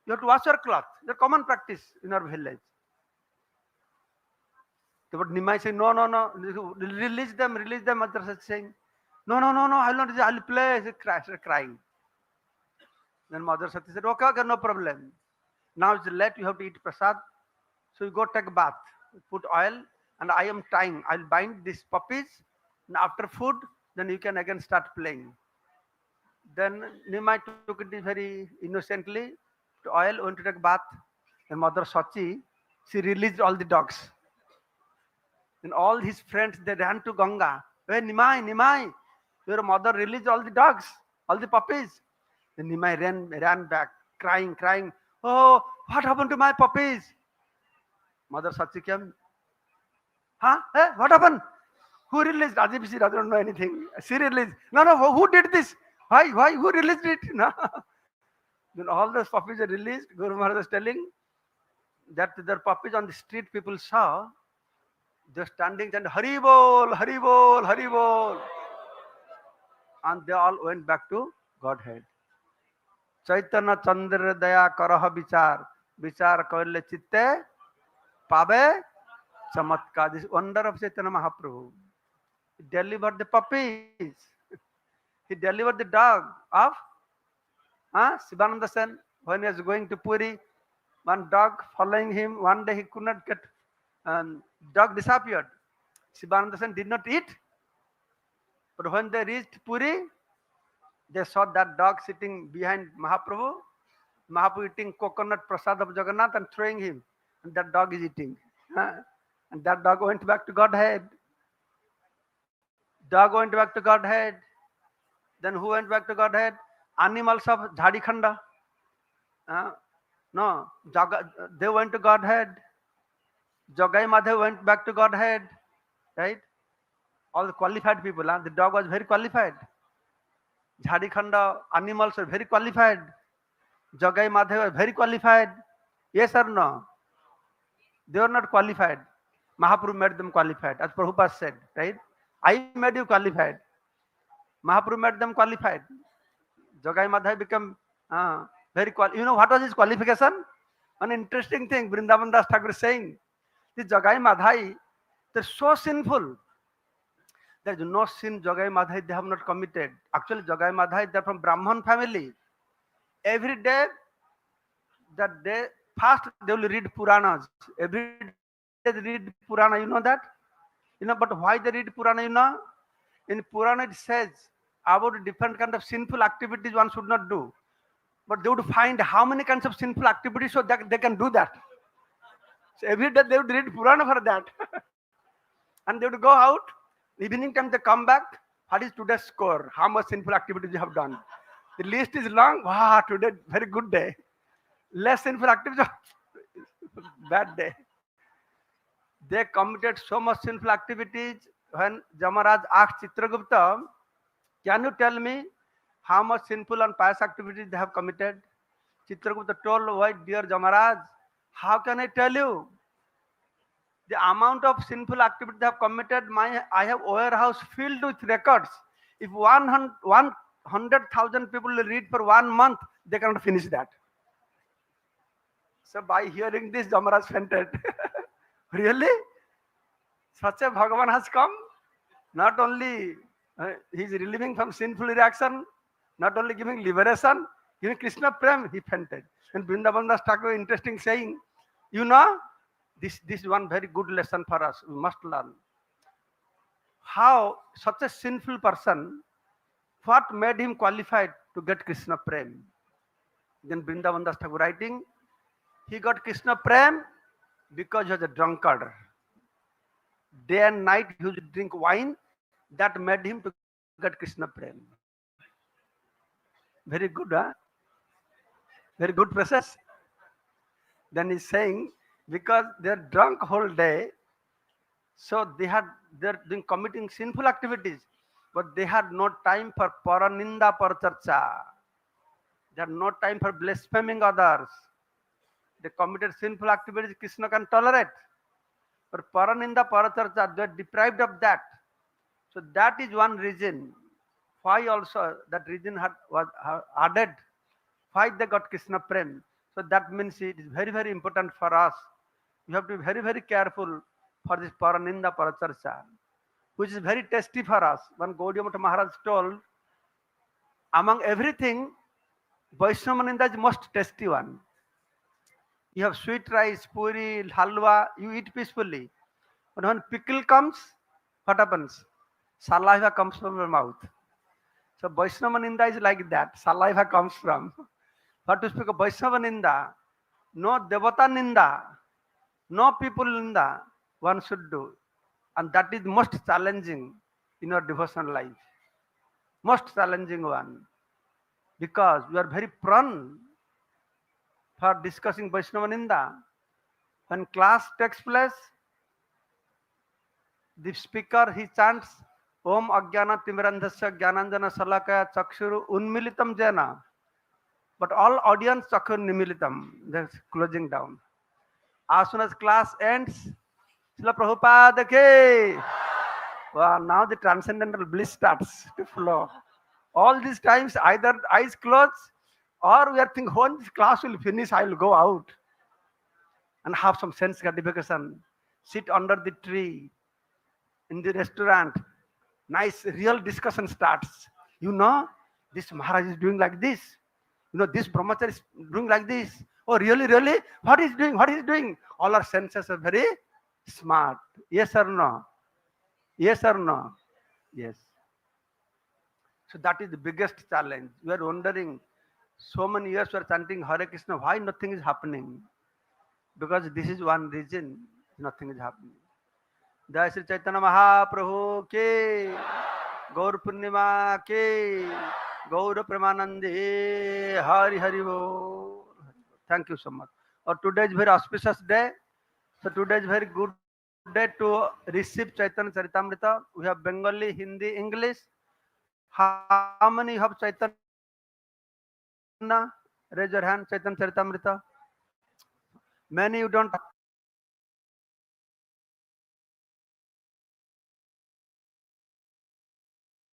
you have to wash your cloth. The common practice in our village. But Nimai saying, "No, no, no, release them, release them." Mother saying, "No, no, no, no, I'll not, I'll play." She crying. Then Mother Sati said, "Okay, okay, no problem. Now it's late, you have to eat prasad. So you go take a bath, put oil, and I am tying. I'll bind these puppies. And after food, then you can again start playing." Then Nimai took it very innocently, to oil, went to take bath. Then Mother Sachi, she released all the dogs. Then all his friends, they ran to Ganga. "Hey, Nimai, Nimai, your mother released all the dogs, all the puppies." Then Nimai ran back, crying. "Oh, what happened to my puppies?" Mother Sachi came. "Huh? Hey, what happened? Who released?" As if she doesn't know anything. She released. "No, no, who did this? Why? Who released it?" No. Then all those puppies are released. Guru Maharaj was telling that their puppies on the street, people saw, they're standing and "Hari bol, Hari bol, Hari bol." And they all went back to Godhead. Chaitanya Chandra Daya Karaha Vichar. Vichar Karle Chitte Pabe Chamatka. This wonder of Chaitanya Mahaprabhu. He delivered the puppies. He delivered the dog of Sivananda Sen. When he was going to Puri, one dog following him. One day he could not get, dog disappeared. Sivananda Sen did not eat. But when they reached Puri, they saw that dog sitting behind Mahaprabhu. Mahaprabhu eating coconut prasad of Jagannath and throwing him. And that dog is eating. And that dog went back to Godhead. Dog went back to Godhead. Then who went back to Godhead? Animals of Jhadikhanda. No, they went to Godhead. Jogai Madhav went back to Godhead. Right? All the qualified people. The dog was very qualified. Jhadikhanda animals are very qualified. Jogai Madhav are very qualified. Yes or no? They were not qualified. Mahaprabhu made them qualified, as Prabhupada said, right? I made you qualified. Mahaprabhu made them qualified. Jogai Madhai became very qualified. You know what was his qualification? An interesting thing, Vrindavan Das Thakur is saying. The Jogai Madhai, they're so sinful. There is no sin Jogai Madhai they have not committed. Actually, Jogai Madhai, they're from Brahman family. Every day, that day, first they will read Puranas. Every day they read Purana, you know that? But why they read Purana, In Purana it says about different kind of sinful activities one should not do. But they would find how many kinds of sinful activities so that they can do that. So every day they would read Purana for that. And they would go out, evening time they come back. What is today's score? How much sinful activities you have done? The list is long. Wow, today very good day. Less sinful activities, bad day. They committed so much sinful activities. When Jamaraj asked Chitragupta, can you tell me how much sinful and pious activities they have committed? Chitragupta told, why dear Jamaraj, how can I tell you? The amount of sinful activity they have committed, I have warehouse filled with records. If 100,000 people read for 1 month, they cannot finish that. So by hearing this, Jamaraj fainted. Really? Such a Bhagavan has come? Not only he is relieving from sinful reaction, not only giving liberation, giving Krishna Prem, he fainted. And Vrindavan Das Thakur, interesting saying, you know, this is one very good lesson for us. We must learn. How such a sinful person, what made him qualified to get Krishna Prem? Then Vrindavan Das Thakur writing, he got Krishna Prem because he was a drunkard. Day and night he used to drink wine. That made him to get Krishna Prem. Very good, huh? Very good process. Then he's saying, because they're drunk whole day, so they're doing committing sinful activities, but they had no time for paraninda paracharcha. They had no time for blaspheming others. They committed sinful activities Krishna can tolerate. But paraninda paracharcha, they're deprived of that. So that is one reason why also that reason was added. Why they got Krishna Prem. So that means it is very, very important for us. You have to be very, very careful for this paraninda paracharcha, which is very tasty for us. When Gaudiya Math Maharaj told, among everything, Vaishnava Ninda is the most tasty one. You have sweet rice, puri, halwa, you eat peacefully. But when pickle comes, what happens? Saliva comes from your mouth. So Vaishnava Ninda is like that. Saliva comes from. But to speak of Vaishnava Ninda, no Devata Ninda, no people Ninda, one should do. And that is most challenging in your devotional life. Most challenging one. Because you are very prone for discussing Vaishnava Ninda. When class takes place, the speaker, he chants, Om Ajnana Timirandhasya Jnananjana Salakaya Chakshuru Unmilitam Jena. But all audience Chakur Nimilitam, that's closing down. As soon as class ends, Srila Prabhupada ke. Wow, now the transcendental bliss starts to flow. All these times, either eyes closed, or we are thinking, when this class will finish, I will go out and have some sense gratification. Sit under the tree, in the restaurant. Nice, real discussion starts. You know, this Maharaj is doing like this. You know, this brahmachari is doing like this. Oh, really, really? What is doing? What is doing? All our senses are very smart. Yes or no? Yes or no? Yes. So that is the biggest challenge. We are wondering, so many years we are chanting Hare Krishna, why nothing is happening? Because this is one reason, nothing is happening. Jai Sri Chaitanya Mahaprabhu ke, Gour Purnima ke, Gour Premanande, Hari Hari Bo. Thank you so much. Or today is very auspicious day. So today is very good day to receive Chaitanya Charitamrita. We have Bengali, Hindi, English. How many you have Chaitanya? Raise your hand, Chaitanya Charitamrita. Many you don't have.